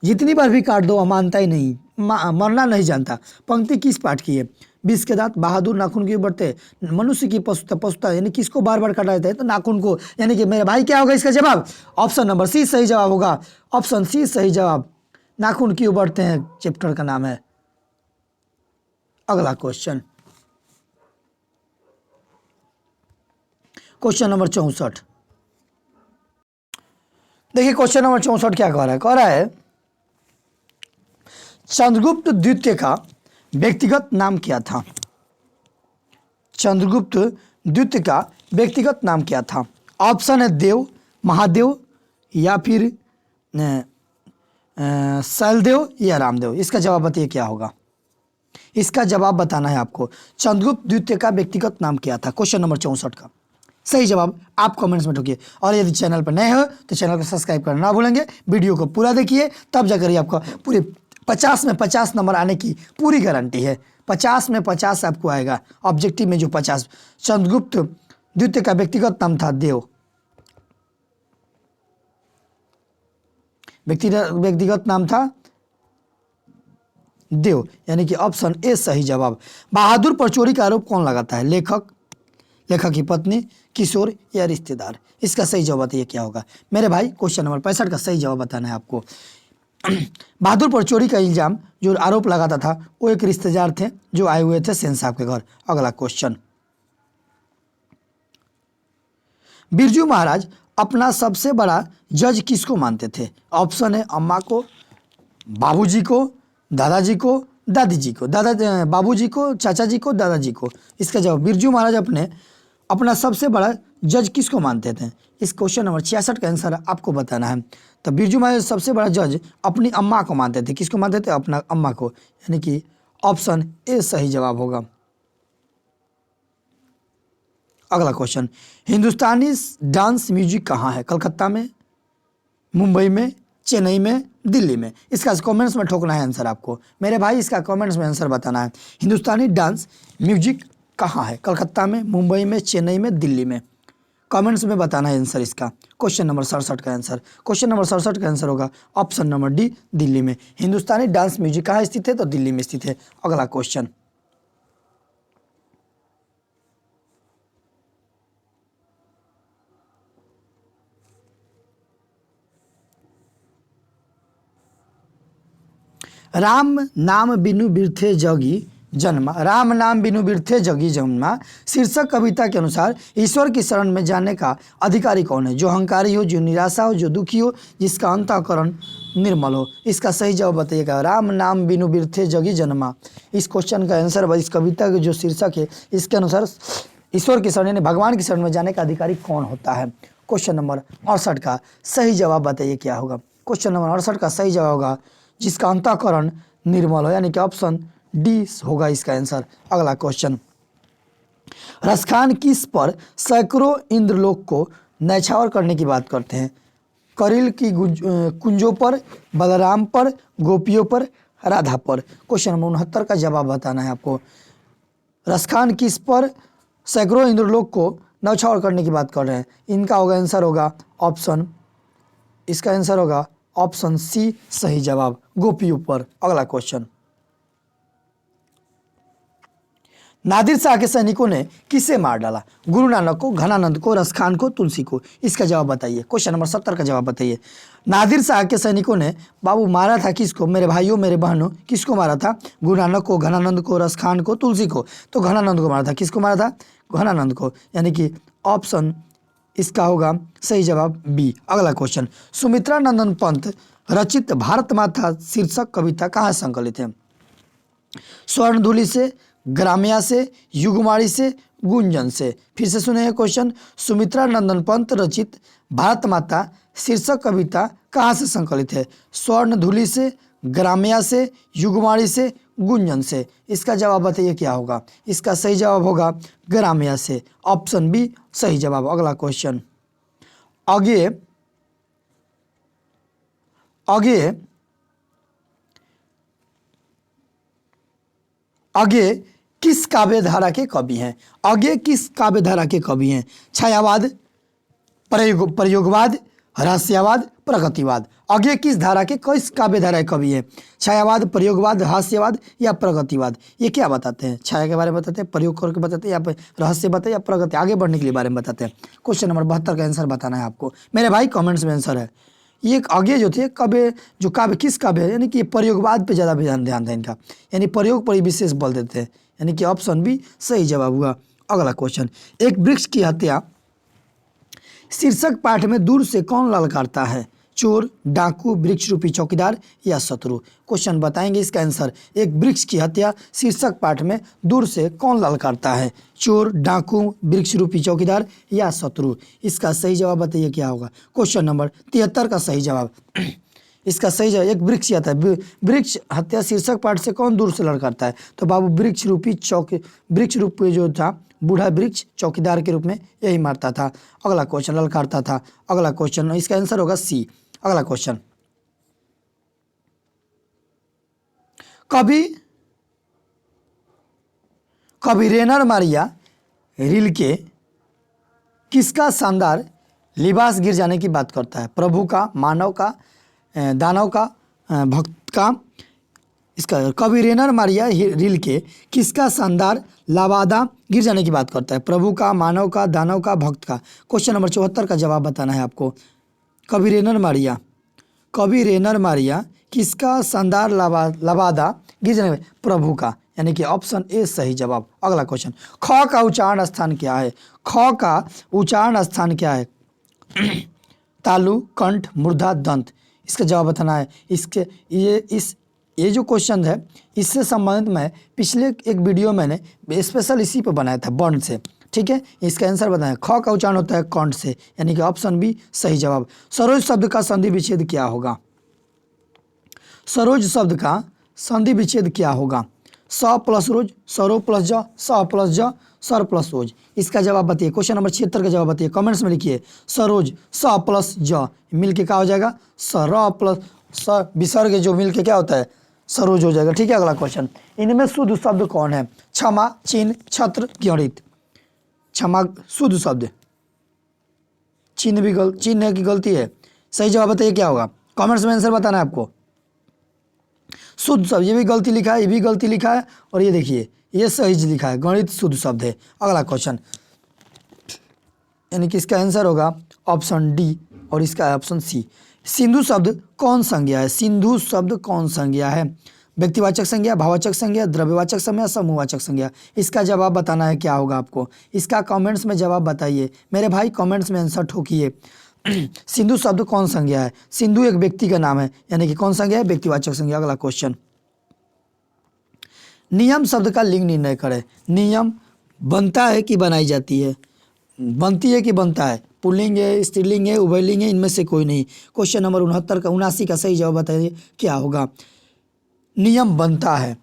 जितनी बार भी काट दो वह मानता ही नहीं, मरना नहीं जानता। पंक्ति किस पाठ की है? 20 के दांत, बहादुर, नाखून क्यों बढ़ते? मनुष्य की पशुता, पशुता यानी किसको बार बार काटा जाता है? तो नाखून को। यानी कि मेरे भाई क्या होगा इसका जवाब? ऑप्शन नंबर सी सही जवाब होगा। ऑप्शन सी सही जवाब। नाखून क्यों बढ़ते हैं चैप्टर का नाम है। अगला क्वेश्चन, क्वेश्चन नंबर 64। देखिए क्वेश्चन नंबर 64 क्या कह रहा है? कह रहा है चंद्रगुप्त द्वितीय का व्यक्तिगत नाम क्या था? चंद्रगुप्त द्वितीय का व्यक्तिगत नाम क्या था? ऑप्शन है देव, महादेव या फिर शैलदेव या रामदेव। इसका जवाब बताइए क्या होगा? इसका जवाब बताना है आपको। चंद्रगुप्त द्वितीय का व्यक्तिगत नाम क्या था? क्वेश्चन नंबर 64 का सही जवाब आप कमेंट्स में ठोकिए। और यदि चैनल पर नए हो तो चैनल को सब्सक्राइब करना ना भूलेंगे। वीडियो को पूरा देखिए, तब जाकर ही आपका पूरे 50 में 50 नंबर आने की पूरी गारंटी है। 50 में 50 आपको आएगा। ऑब्जेक्टिव में जो 50। चंद्रगुप्त द्वितीय का व्यक्तिगत नाम था देव। व्यक्तिगत नाम था देव, यानी कि ऑप्शन ए सही जवाब। बहादुर पर चोरी का आरोप कौन लगाता है? लेखक, लेखक की पत्नी, किशोर या रिश्तेदार। इसका सही जवाब बताइए क्या होगा? मेरे भाई क्वेश्चन नंबर 65 का सही जवाब बताना है आपको। बहादुर पर चोरी का इल्जाम जो आरोप लगाता था वो एक रिश्तेदार थे जो आए हुए थे सेन साहब के घर। अगला क्वेश्चन, बिरजू महाराज अपना सबसे बड़ा जज किसको मानते थे? ऑप्शन है अम्मा को, बाबूजी को, दादाजी को, दादी जी को। बाबूजी को, चाचा जी को, दादाजी को। इसका जवाब बिरजू महाराज अपना सबसे बड़ा जज किसको मानते थे? इस क्वेश्चन नंबर 66 का आंसर आपको बताना है। तो बिरजू महाराज सबसे बड़ा जज अपनी अम्मा को मानते थे। किसको मानते थे? अपना अम्मा को, यानी कि ऑप्शन ए सही जवाब होगा। अगला क्वेश्चन, हिंदुस्तानी डांस म्यूजिक कहाँ है? कलकत्ता में, मुंबई में, चेन्नई में, दिल्ली में। इसका कमेंट्स में ठोकना है आंसर आपको। मेरे भाई इसका कमेंट्स में आंसर बताना है। हिंदुस्तानी डांस म्यूजिक कहाँ है? कलकत्ता में, मुंबई में, चेन्नई में, दिल्ली में। कमेंट्स में बताना है आंसर इसका। क्वेश्चन नंबर 67 का आंसर, क्वेश्चन नंबर 67 का आंसर होगा ऑप्शन नंबर डी, दिल्ली में। हिंदुस्तानी डांस म्यूजिक कहाँ स्थित है? तो दिल्ली में स्थित है। अगला क्वेश्चन, राम नाम बिनु बिरथे जगी जन्मा, राम नाम बिनु बिरथे जगी जन्मा शीर्षक कविता के अनुसार ईश्वर की शरण में जाने का अधिकारी कौन है? जो अहंकारी हो, जो निराशा हो, जो दुखी हो, जिसका अंतःकरण निर्मल हो। इसका सही जवाब बताइएगा। राम नाम बिनु बिरथे जगी जन्मा। इस क्वेश्चन का आंसर, इस कविता के जो शीर्षक है इसके अनुसार ईश्वर की शरण यानी भगवान की शरण में जाने का अधिकारी कौन होता है? क्वेश्चन नंबर 68 का सही जवाब बताइए क्या होगा? क्वेश्चन नंबर 68 का सही जवाब होगा जिसका अंतःकरण निर्मल हो, यानी कि ऑप्शन डी होगा इसका आंसर। अगला क्वेश्चन, रसखान किस पर सैकड़ों इंद्रलोक को न्यौछावर करने की बात करते हैं? करील की कुंजों पर, बलराम पर, गोपियों पर, राधा पर। क्वेश्चन नंबर 69 का जवाब बताना है आपको। रसखान किस पर सैकड़ों इंद्रलोक को न्यौछावर करने की बात कर रहे हैं? इनका होगा आंसर होगा ऑप्शन, इसका आंसर होगा ऑप्शन सी सही जवाब, गोपियों पर। अगला क्वेश्चन, नादिर शाह के सैनिकों ने किसे मार डाला? गुरु नानक को, घनानंद को, रसखान को, तुलसी को। इसका जवाब बताइए। क्वेश्चन नंबर 70 का जवाब बताइए। नादिर शाह के सैनिकों ने बाबू मारा था किसको? मेरे भाइयों, मेरे बहनों, किसको मारा था? गुरु नानक को, घनानंद को, रसखान को, तुलसी को। तो घनानंद को मारा था। किसको मारा था? घनानंद को, यानी कि ऑप्शन इसका होगा सही जवाब बी। अगला क्वेश्चन, सुमित्रा नंदन पंत रचित भारत माता शीर्षक कविता कहाँ संकलित है? स्वर्णधूलि से, ग्राम्या से, युगमाड़ी से, गुंजन से। फिर से सुने क्वेश्चन, सुमित्रा नंदन पंत रचित भारत माता शीर्षक कविता कहाँ से संकलित है? स्वर्णधूलि से, ग्राम्या से, युगमाड़ी से, गुंजन से। इसका जवाब बताइए क्या होगा? इसका सही जवाब होगा ग्राम्या से, ऑप्शन बी सही जवाब। अगला क्वेश्चन, आगे आगे किस काव्य धारा के कवि हैं? आगे किस काव्य धारा के कवि हैं? छायावाद, प्रयोगवाद, रहस्यवाद, प्रगतिवाद। आगे किस धारा के किस काव्य धारा के कवि है? छायावाद, प्रयोगवाद, हास्यवाद या प्रगतिवाद? ये क्या बताते हैं? छाया के बारे में बताते हैं, प्रयोग करके बताते हैं, या फिर रहस्य बताते हैं, या प्रगति आगे बढ़ने के लिए बारे में बताते हैं? क्वेश्चन नंबर 72 का आंसर बताना है आपको मेरे भाई, कमेंट्स में आंसर है। ये आगे जो थे काव्य, जो काव्य किस काव्य है, यानी कि प्रयोगवाद पे ज़्यादा ध्यान था इनका, यानी प्रयोग पर ही विशेष बल देते हैं, यानी कि ऑप्शन बी सही जवाब हुआ। अगला क्वेश्चन, एक वृक्ष की हत्या शीर्षक पाठ में दूर से कौन ललकारता है? चोर, डाकू, वृक्ष रूपी चौकीदार या शत्रु? क्वेश्चन बताएंगे इसका आंसर। एक वृक्ष की हत्या शीर्षक पाठ में दूर से कौन ललकारता है? चोर, डाकू, वृक्ष रूपी चौकीदार या शत्रु? इसका सही जवाब बताइए क्या होगा? क्वेश्चन नंबर 73 का सही जवाब। इसका सही जवाब, एक वृक्ष की हत्या, वृक्ष हत्या शीर्षक पाठ से कौन दूर से ललकारता है? तो बाबू वृक्ष रूपी जो था बूढ़ा वृक्ष चौकीदार के रूप में यही मारता था। अगला क्वेश्चन, ललकारता था। अगला क्वेश्चन, इसका आंसर होगा सी। अगला क्वेश्चन, कवि रेनर मारिया रिल्के किसका शानदार लिबास गिर जाने की बात करता है? प्रभु का, मानव का, दानव का, भक्त का? इसका कवि रेनर मारिया रिल्के किसका शानदार लबादा गिर जाने की बात करता है? प्रभु का, मानव का, दानव का, भक्त का? क्वेश्चन नंबर 74 का जवाब बताना है आपको। कवि रेनर मारिया किसका शानदार लबादा गिर जाने की? प्रभु का, यानी कि ऑप्शन ए सही जवाब। अगला क्वेश्चन, ख का उच्चारण स्थान क्या है? ख का उच्चारण स्थान क्या है? तालु, कंठ, मूर्धा, दंत? इसका जवाब बताना है। ये जो क्वेश्चन है इससे संबंधित मैं पिछले एक वीडियो मैंने स्पेशल इसी पे बनाया था, वर्ण से, ठीक है। इसका आंसर बताएं। ख का उच्चारण होता है कंठ से, यानी कि ऑप्शन बी सही जवाब। सरोज शब्द का संधि विच्छेद क्या होगा? सरोज शब्द का संधि विच्छेद क्या होगा? स प्लस रोज, सरो प्लस ज, स प्लस ज, सर प्लस रोज? इसका जवाब बताइए। क्वेश्चन नंबर 76 का जवाब बताइए, कमेंट्स में लिखिए। सरोज स प्लस ज मिल के क्या हो जाएगा? सर प्लस स विसर्ग जो मिल के क्या होता है? सरोज हो जाएगा, ठीक है। अगला क्वेश्चन, इनमें शुद्ध शब्द कौन है? क्षमा, चिन्ह, छत्र, गणित? क्षमा शुद्ध शब्द, चिन्ह की गलती है। सही जवाब बताइए क्या होगा? कमेंट्स में आंसर बताना है आपको। शुद्ध शब्द, ये भी गलती लिखा है, ये भी गलती लिखा है, और ये देखिए ये सही लिखा है, गणित शुद्ध शब्द है। अगला क्वेश्चन, यानी कि इसका आंसर होगा ऑप्शन डी और इसका ऑप्शन सी। सिंधु शब्द कौन संज्ञा है? सिंधु शब्द कौन संज्ञा है? व्यक्तिवाचक संज्ञा, भाववाचक संज्ञा, द्रव्यवाचक संज्ञा, समूहवाचक संज्ञा? इसका जवाब बताना है क्या होगा आपको? इसका कमेंट्स में जवाब बताइए मेरे भाई, कमेंट्स में आंसर ठोकिए। सिंधु शब्द कौन संज्ञा है? सिंधु एक व्यक्ति का नाम है, यानी कि कौन संज्ञा है? व्यक्तिवाचक संज्ञा। अगला क्वेश्चन, नियम शब्द का लिंग निर्णय करें। नियम बनता है कि बनाई जाती है? बनती है कि बनता है? पुल्लिंग है, स्त्रीलिंग है, उभयलिंग है, इनमें से कोई नहीं। क्वेश्चन नंबर 79 का सही जवाब बताइए क्या होगा? नियम बनता है,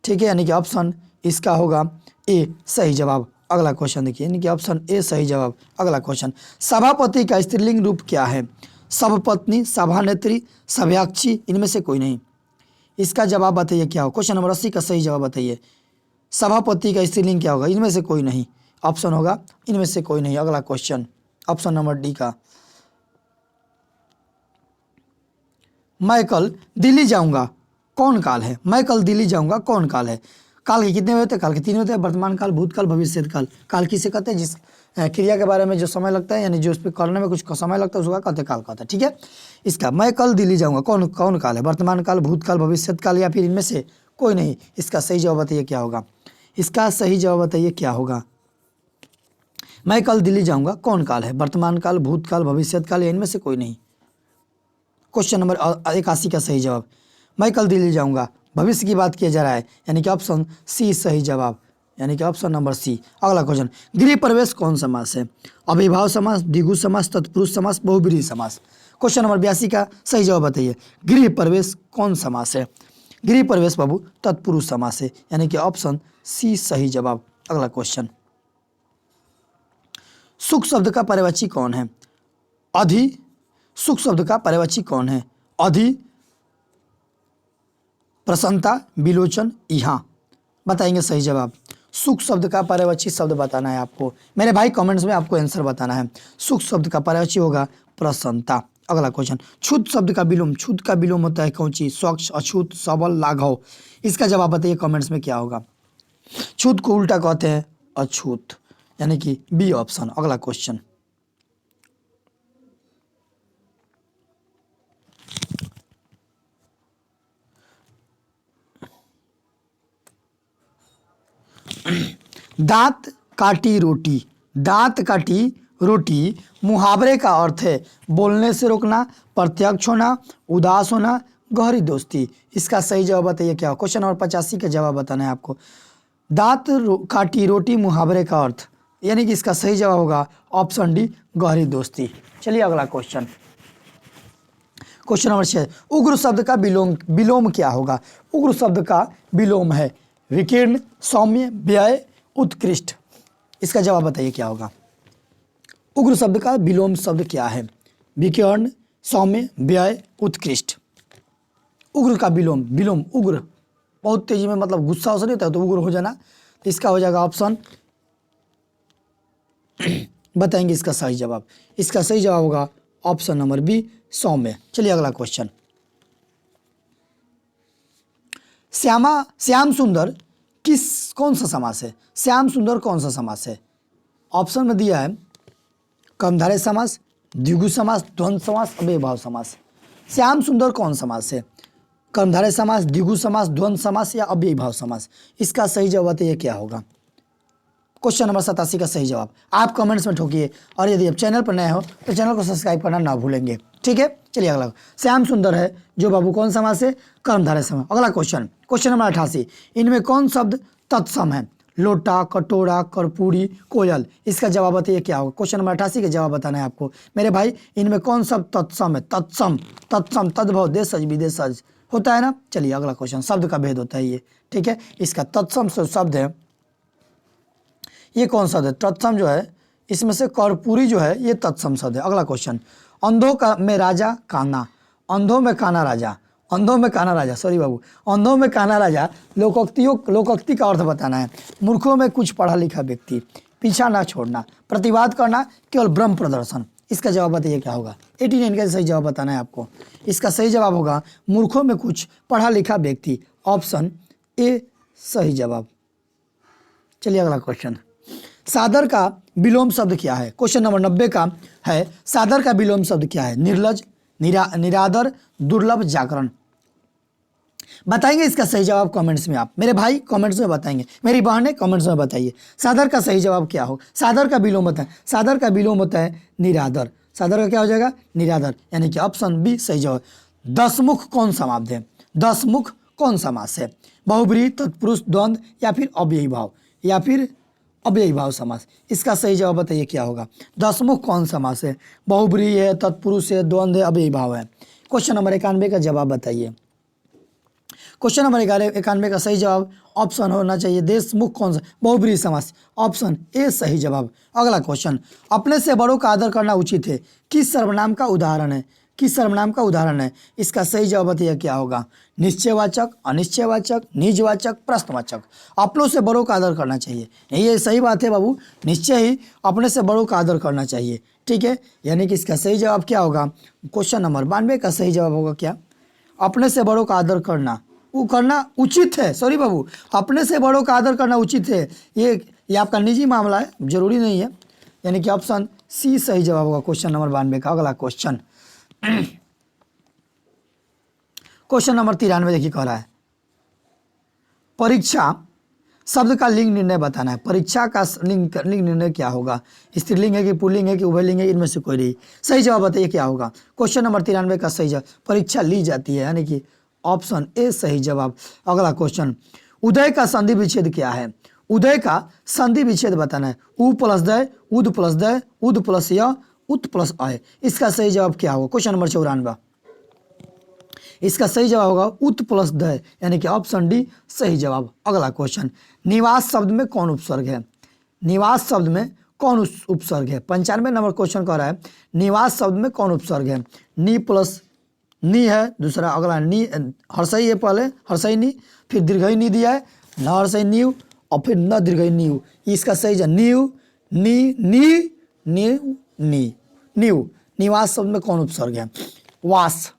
ठीक है, यानी कि ऑप्शन इसका होगा ए सही जवाब। अगला क्वेश्चन देखिए, यानी कि ऑप्शन ए सही जवाब। अगला क्वेश्चन, सभापति का स्त्रीलिंग रूप क्या है? सभापत्नी, सभानेत्री, सभ्याक्षी, इनमें से कोई नहीं। इसका जवाब बताइए क्या हो? क्वेश्चन नंबर 80 का सही जवाब बताइए। सभापति का स्त्रीलिंग क्या होगा? इनमें से कोई नहीं, ऑप्शन होगा इनमें से कोई नहीं। अगला क्वेश्चन, ऑप्शन नंबर डी का, मैं कल दिल्ली जाऊंगा कौन काल है? मैं कल दिल्ली जाऊंगा कौन काल है? काल के कितने होते हैं? काल के 3 होते हैं, वर्तमान काल, भूतकाल, भविष्यत काल। काल किसे कहते हैं? जिस क्रिया के बारे में जो समय लगता है, यानी जो उस पर करने में कुछ समय लगता है, उसका कहते हैं काल कहते हैं, ठीक है। इसका मैं कल दिल्ली जाऊंगा कौन काल है? वर्तमान काल, भूतकाल, भविष्यत काल, या फिर इनमें से कोई नहीं? इसका सही जवाब बताइए क्या होगा? इसका सही जवाब बताइए क्या होगा? मैं कल दिल्ली जाऊंगा कौन काल है? वर्तमान काल, भूतकाल, भविष्यत काल, या इनमें से कोई नहीं? क्वेश्चन नंबर 81 का सही जवाब, मैं कल दिल्ली जाऊंगा, भविष्य की बात किया जा रहा है, यानी कि ऑप्शन सी सही जवाब, यानी कि ऑप्शन नंबर सी। अगला क्वेश्चन, गृह प्रवेश कौन समास है? अभिभाव समास, द्विगु समास, तत्पुरुष समास, बहुब्रीहि समास? क्वेश्चन नंबर 82 का सही जवाब बताइए। गृह प्रवेश कौन समास है? गृह प्रवेश बाबू तत्पुरुष समास है, यानी कि ऑप्शन सी सही जवाब। अगला क्वेश्चन, सुख शब्द का पर्यायवाची कौन है? अधि। सुख शब्द का पर्यायवाची कौन है? अधि, प्रसन्नता, विलोचन, यहाँ? बताएंगे सही जवाब। सुख शब्द का पर्यायवाची शब्द बताना है आपको मेरे भाई, कमेंट्स में आपको आंसर बताना है। सुख शब्द का पर्यायवाची होगा प्रसन्नता। अगला क्वेश्चन, क्षुद्र शब्द का विलोम, क्षुद्र का विलोम होता है कौची, स्वच्छ, अछूत, सबल, लाघव। इसका जवाब बताइए कमेंट्स में क्या होगा। क्षुद्र को उल्टा कहते हैं अछूत, यानी कि बी ऑप्शन। अगला क्वेश्चन, दांत काटी रोटी, दांत काटी रोटी मुहावरे का अर्थ है बोलने से रोकना, प्रत्यक्ष होना, उदास होना, गहरी दोस्ती। इसका सही जवाब बताइए क्या हो। क्वेश्चन नंबर 85 का जवाब बताना है आपको। दांत काटी रोटी मुहावरे का अर्थ, यानी कि इसका सही जवाब होगा ऑप्शन डी, गहरी दोस्ती। चलिए अगला क्वेश्चन, क्वेश्चन नंबर 6, उग्र शब्द का विलोम क्या होगा। उग्र शब्द का विलोम है विकीर्ण, सौम्य, व्यय, उत्कृष्ट। इसका जवाब बताइए क्या होगा। उग्र शब्द का विलोम शब्द क्या है, विकीर्ण, सौम्य, व्यय, उत्कृष्ट। उग्र का विलोम, विलोम उग्र बहुत तेजी में, मतलब गुस्सा हो नहीं होता है तो उग्र हो जाना, तो इसका हो जाएगा ऑप्शन बताएंगे इसका सही जवाब। इसका सही जवाब होगा ऑप्शन नंबर बी, सौम्य। चलिए अगला क्वेश्चन, श्याम सुंदर कौन सा समास है। श्याम सुंदर कौन सा समास है। ऑप्शन में दिया है कर्मधारय समास, द्विगु समास, द्वंद्व समास, अव्ययीभाव समास। श्याम सुंदर कौन समास है, कर्मधारय समास, द्विगु समास, द्वंद्व समास या अव्ययीभाव समास। इसका सही जवाब बताइए क्या होगा। क्वेश्चन नंबर 87 का सही जवाब आप कमेंट्स में ठोकिए, और यदि आप चैनल पर नए हो तो चैनल को सब्सक्राइब करना ना भूलेंगे, ठीक है। चलिए अगला, श्याम सुंदर है जो बाबू कौन समास है, कर्मधारय समास। अगला क्वेश्चन, क्वेश्चन नंबर 88, इनमें कौन शब्द तत्सम है, लोटा, कटोरा, कर्पूरी, कोयल। इसका जवाब बताइए क्या होगा। क्वेश्चन नंबर 88 का जवाब बताना है आपको मेरे भाई। इनमें कौन शब्द तत्सम है, तत्सम, तत्सम, तद्भव, देशज, विदेशज होता है ना। चलिए अगला क्वेश्चन, शब्द का भेद होता है ये, ठीक है। इसका तत्सम शब्द है, ये कौन शब्द है, तत्सम जो है, इसमें से कर्पूरी जो है ये तत्सम शब्द है। अगला क्वेश्चन, अंधों का में राजा काना, अंधों में काना राजा, अंधों में काना राजा, सॉरी बाबू, अंधों में काना राजा लोकोक्ति का अर्थ बताना है। मूर्खों में कुछ पढ़ा लिखा व्यक्ति, पीछा ना छोड़ना, प्रतिवाद करना, केवल ब्रह्म प्रदर्शन। इसका जवाब बताइए क्या होगा। 89 का सही जवाब बताना है आपको। इसका सही जवाब होगा मूर्खों में कुछ पढ़ा लिखा व्यक्ति, ऑप्शन ए सही जवाब। चलिए अगला क्वेश्चन, सादर का विलोम शब्द क्या है। क्वेश्चन नंबर 90 का है, सादर का विलोम शब्द क्या है, निर्लज, निरादर, दुर्लभ, जागरण। बताएंगे इसका सही जवाब कमेंट्स में आप मेरे भाई, कमेंट्स में बताएंगे, मेरी बहनें कमेंट्स में बताइए सादर का सही जवाब क्या हो। सादर का विलोम होता है, सादर का विलोम होता है निरादर। सादर का क्या हो जाएगा, निरादर, यानी कि ऑप्शन बी सही जवाब। दसमुख कौन समास है, दसमुख कौन समास है, बहुब्रीहि, तत्पुरुष, द्वंद्व या फिर अव्ययी भाव, या फिर अव्ययी भाव समास। इसका सही जवाब बताइए क्या होगा। दसमुख कौन समास है, बहुब्रीहि है, तत्पुरुष है, द्वंद्व है, अव्ययी भाव है। क्वेश्चन नंबर 91 का जवाब बताइए। क्वेश्चन नंबर 91 का सही जवाब ऑप्शन होना चाहिए देशमुख कौन सा, बहुब्रीहि समास, ऑप्शन ए सही जवाब। अगला क्वेश्चन, अपने से बड़ों का आदर करना उचित है, किस सर्वनाम का उदाहरण है, किस सर्वनाम का उदाहरण है। इसका सही जवाब बताइए क्या होगा। निश्चयवाचक, अनिश्चयवाचक, निजवाचक, प्रश्नवाचक। अपनों से बड़ों का आदर करना चाहिए, ये सही बात है बाबू, निश्चय ही अपने से बड़ों का आदर करना चाहिए, ठीक है। यानी कि इसका सही जवाब क्या होगा। क्वेश्चन नंबर 92 का सही जवाब होगा क्या, अपने से बड़ों का आदर करना, वो करना उचित है, सॉरी बाबू, अपने से बड़ों का आदर करना उचित है। ये आपका निजी मामला है, जरूरी नहीं है, यानी कि ऑप्शन सी सही जवाब होगा क्वेश्चन नंबर 92 का। अगला क्वेश्चन, क्वेश्चन नंबर 93 देखिए कह रहा है, परीक्षा शब्द का लिंग निर्णय बताना है। परीक्षा का लिंग निर्णय क्या होगा, स्त्रीलिंग है कि पुल्लिंग है कि उभयलिंग है, इनमें से कोई नहीं। सही जवाब बताइए क्या होगा। क्वेश्चन नंबर 93 का सही जवाब, परीक्षा ली जाती है, यानी कि ऑप्शन ए सही जवाब। अगला क्वेश्चन, उदय का संधि विच्छेद क्या है। उदय का संधि विच्छेद बताना है। उ प्लस दय, उद प्लस दय, उद प्लस य, उत प्लस अय। इसका सही जवाब क्या होगा। क्वेश्चन नंबर 94, इसका सही जवाब होगा उत प्लस दय, यानी कि ऑप्शन डी सही जवाब। अगला क्वेश्चन, निवास शब्द में कौन उपसर्ग है। निवास शब्द में कौन उपसर्ग है। 95 नंबर क्वेश्चन कह रहा है, निवास शब्द में कौन उपसर्ग है। नी प्लस नी है दूसरा, अगला नी हर्षई है, पहले हर्षई नी, फिर दीर्घई नी दिया है, न हर्षई नीव, और फिर न दीर्घई नीव। इसका सही जवाब नीव, नी नी नीव, नी नीव, निवास शब्द में कौन उपसर्ग है? वास।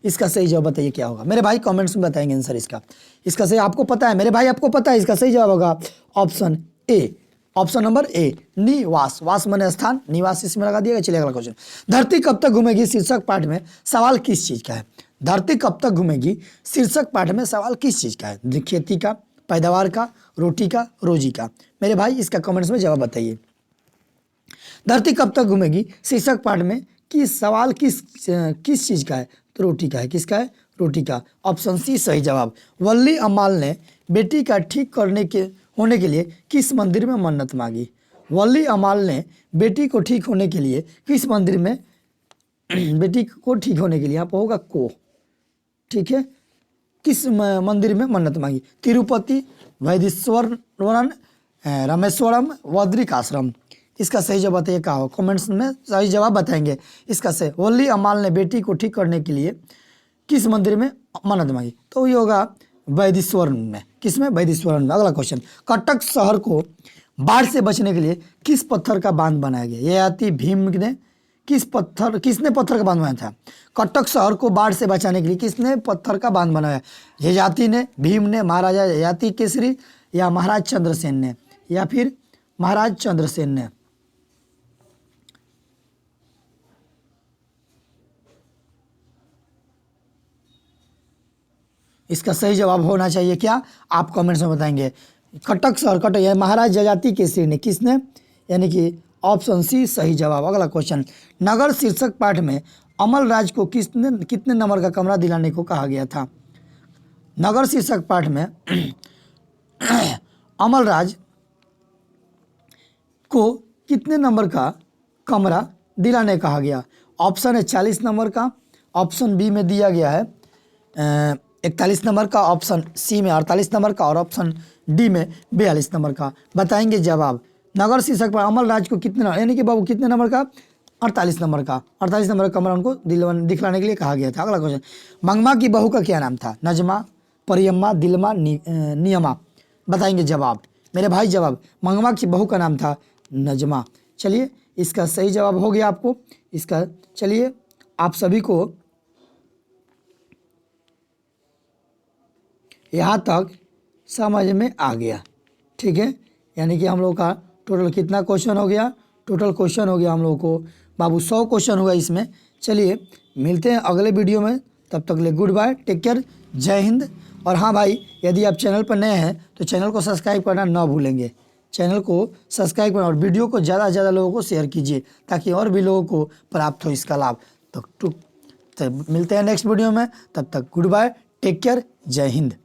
इसका सही जवाब बताइए क्या होगा मेरे भाई, कमेंट्स में बताएंगे आंसर इसका। इसका सही आपको पता है मेरे भाई, आपको पता है इसका सही जवाब होगा option A, option number A, निवास। वास माने स्थान, निवास इसमें लगा दिएगा। चलिए अगला क्वेश्चन, धरती कब तक घूमेगी शीर्षक पाठ में सवाल किस चीज का है? धरती कब तक घूमेगी शीर्षक पाठ में सवाल किस चीज का है? खेती का, पैदावार का, रोटी का, रोजी का? मेरे भाई इसका कमेंट्स में जवाब बताइए। धरती कब तक घूमेगी शीर्षक पाठ में किस सवाल किस चीज का है? तो रोटी का है। किसका है? रोटी का। ऑप्शन सी सही जवाब। वल्ली अम्माल ने बेटी का ठीक होने के लिए किस मंदिर में मन्नत मांगी? वल्ली अम्माल ने बेटी को ठीक होने के लिए किस मंदिर में बेटी को ठीक होने के लिए, यहाँ पर होगा को, ठीक है, किस मंदिर में मन्नत मांगी? तिरुपति, वैदेश्वरन, रामेश्वरम, बद्रिकाश्रम? इसका सही जवाब बताइए क्या हो, कमेंट्स में सही जवाब बताएंगे। इसका सही, वल्ली अम्माल ने बेटी को ठीक करने के लिए किस मंदिर में मन्नत मांगी? तो ये होगा वैदेश्वरन में। किसमें? वैदेश्वरन में। अगला क्वेश्चन, कटक शहर को बाढ़ से बचने के लिए किस पत्थर का बांध बनाया गया? ययाति भीम ने किसने पत्थर का बांध बनाया था? कटक शहर को बाढ़ से बचाने के लिए किसने पत्थर का बांध बनाया? ययाति ने, भीम ने, महाराजा ययाति केसरी या महाराज चंद्रसेन ने, या फिर महाराज चंद्रसेन ने? इसका सही जवाब होना चाहिए क्या, आप कमेंट्स में बताएंगे। कटक शहर, कटक या महाराज ययाति केसरी ने, किसने? यानी कि ऑप्शन सी सही जवाब। अगला क्वेश्चन, नगर शीर्षक पाठ में अमल राज को कितने नंबर का कमरा दिलाने को कहा गया था? नगर शीर्षक पाठ में अमल राज को कितने नंबर का कमरा दिलाने कहा गया? ऑप्शन है 40 नंबर का, ऑप्शन बी में दिया गया है 41 नंबर का, ऑप्शन सी में 48 नंबर का और ऑप्शन डी में 42 नंबर का। बताएंगे जवाब। नगर शीर्षक पर अमल राज को कितने, यानी कि बाबू कितने नंबर का? 48 नंबर का। 48 नंबर का कमरा उनको दिखलाने के लिए कहा गया था। अगला क्वेश्चन, मंगमा की बहू का क्या नाम था? नजमा, परियम्मा, दिलमा, नियमा? बताएंगे जवाब मेरे भाई। जवाब, मंगमा की बहू का नाम था नजमा। चलिए इसका सही जवाब हो गया आपको। इसका चलिए आप सभी को यहाँ तक समझ में आ गया, ठीक है। यानी कि हम लोग का टोटल कितना क्वेश्चन हो गया? टोटल क्वेश्चन हो गया हम लोग को बाबू 100 क्वेश्चन हुआ इसमें। चलिए मिलते हैं अगले वीडियो में, तब तक ले गुड बाय, टेक केयर, जय हिंद। और हाँ भाई, यदि आप चैनल पर नए हैं तो चैनल को सब्सक्राइब करना ना भूलेंगे। चैनल को सब्सक्राइब करना और वीडियो को ज़्यादा से ज़्यादा लोगों को शेयर कीजिए ताकि और भी लोगों को प्राप्त हो इसका लाभ। तो मिलते हैं नेक्स्ट वीडियो में, तब तक गुड बाय, टेक केयर, जय हिंद।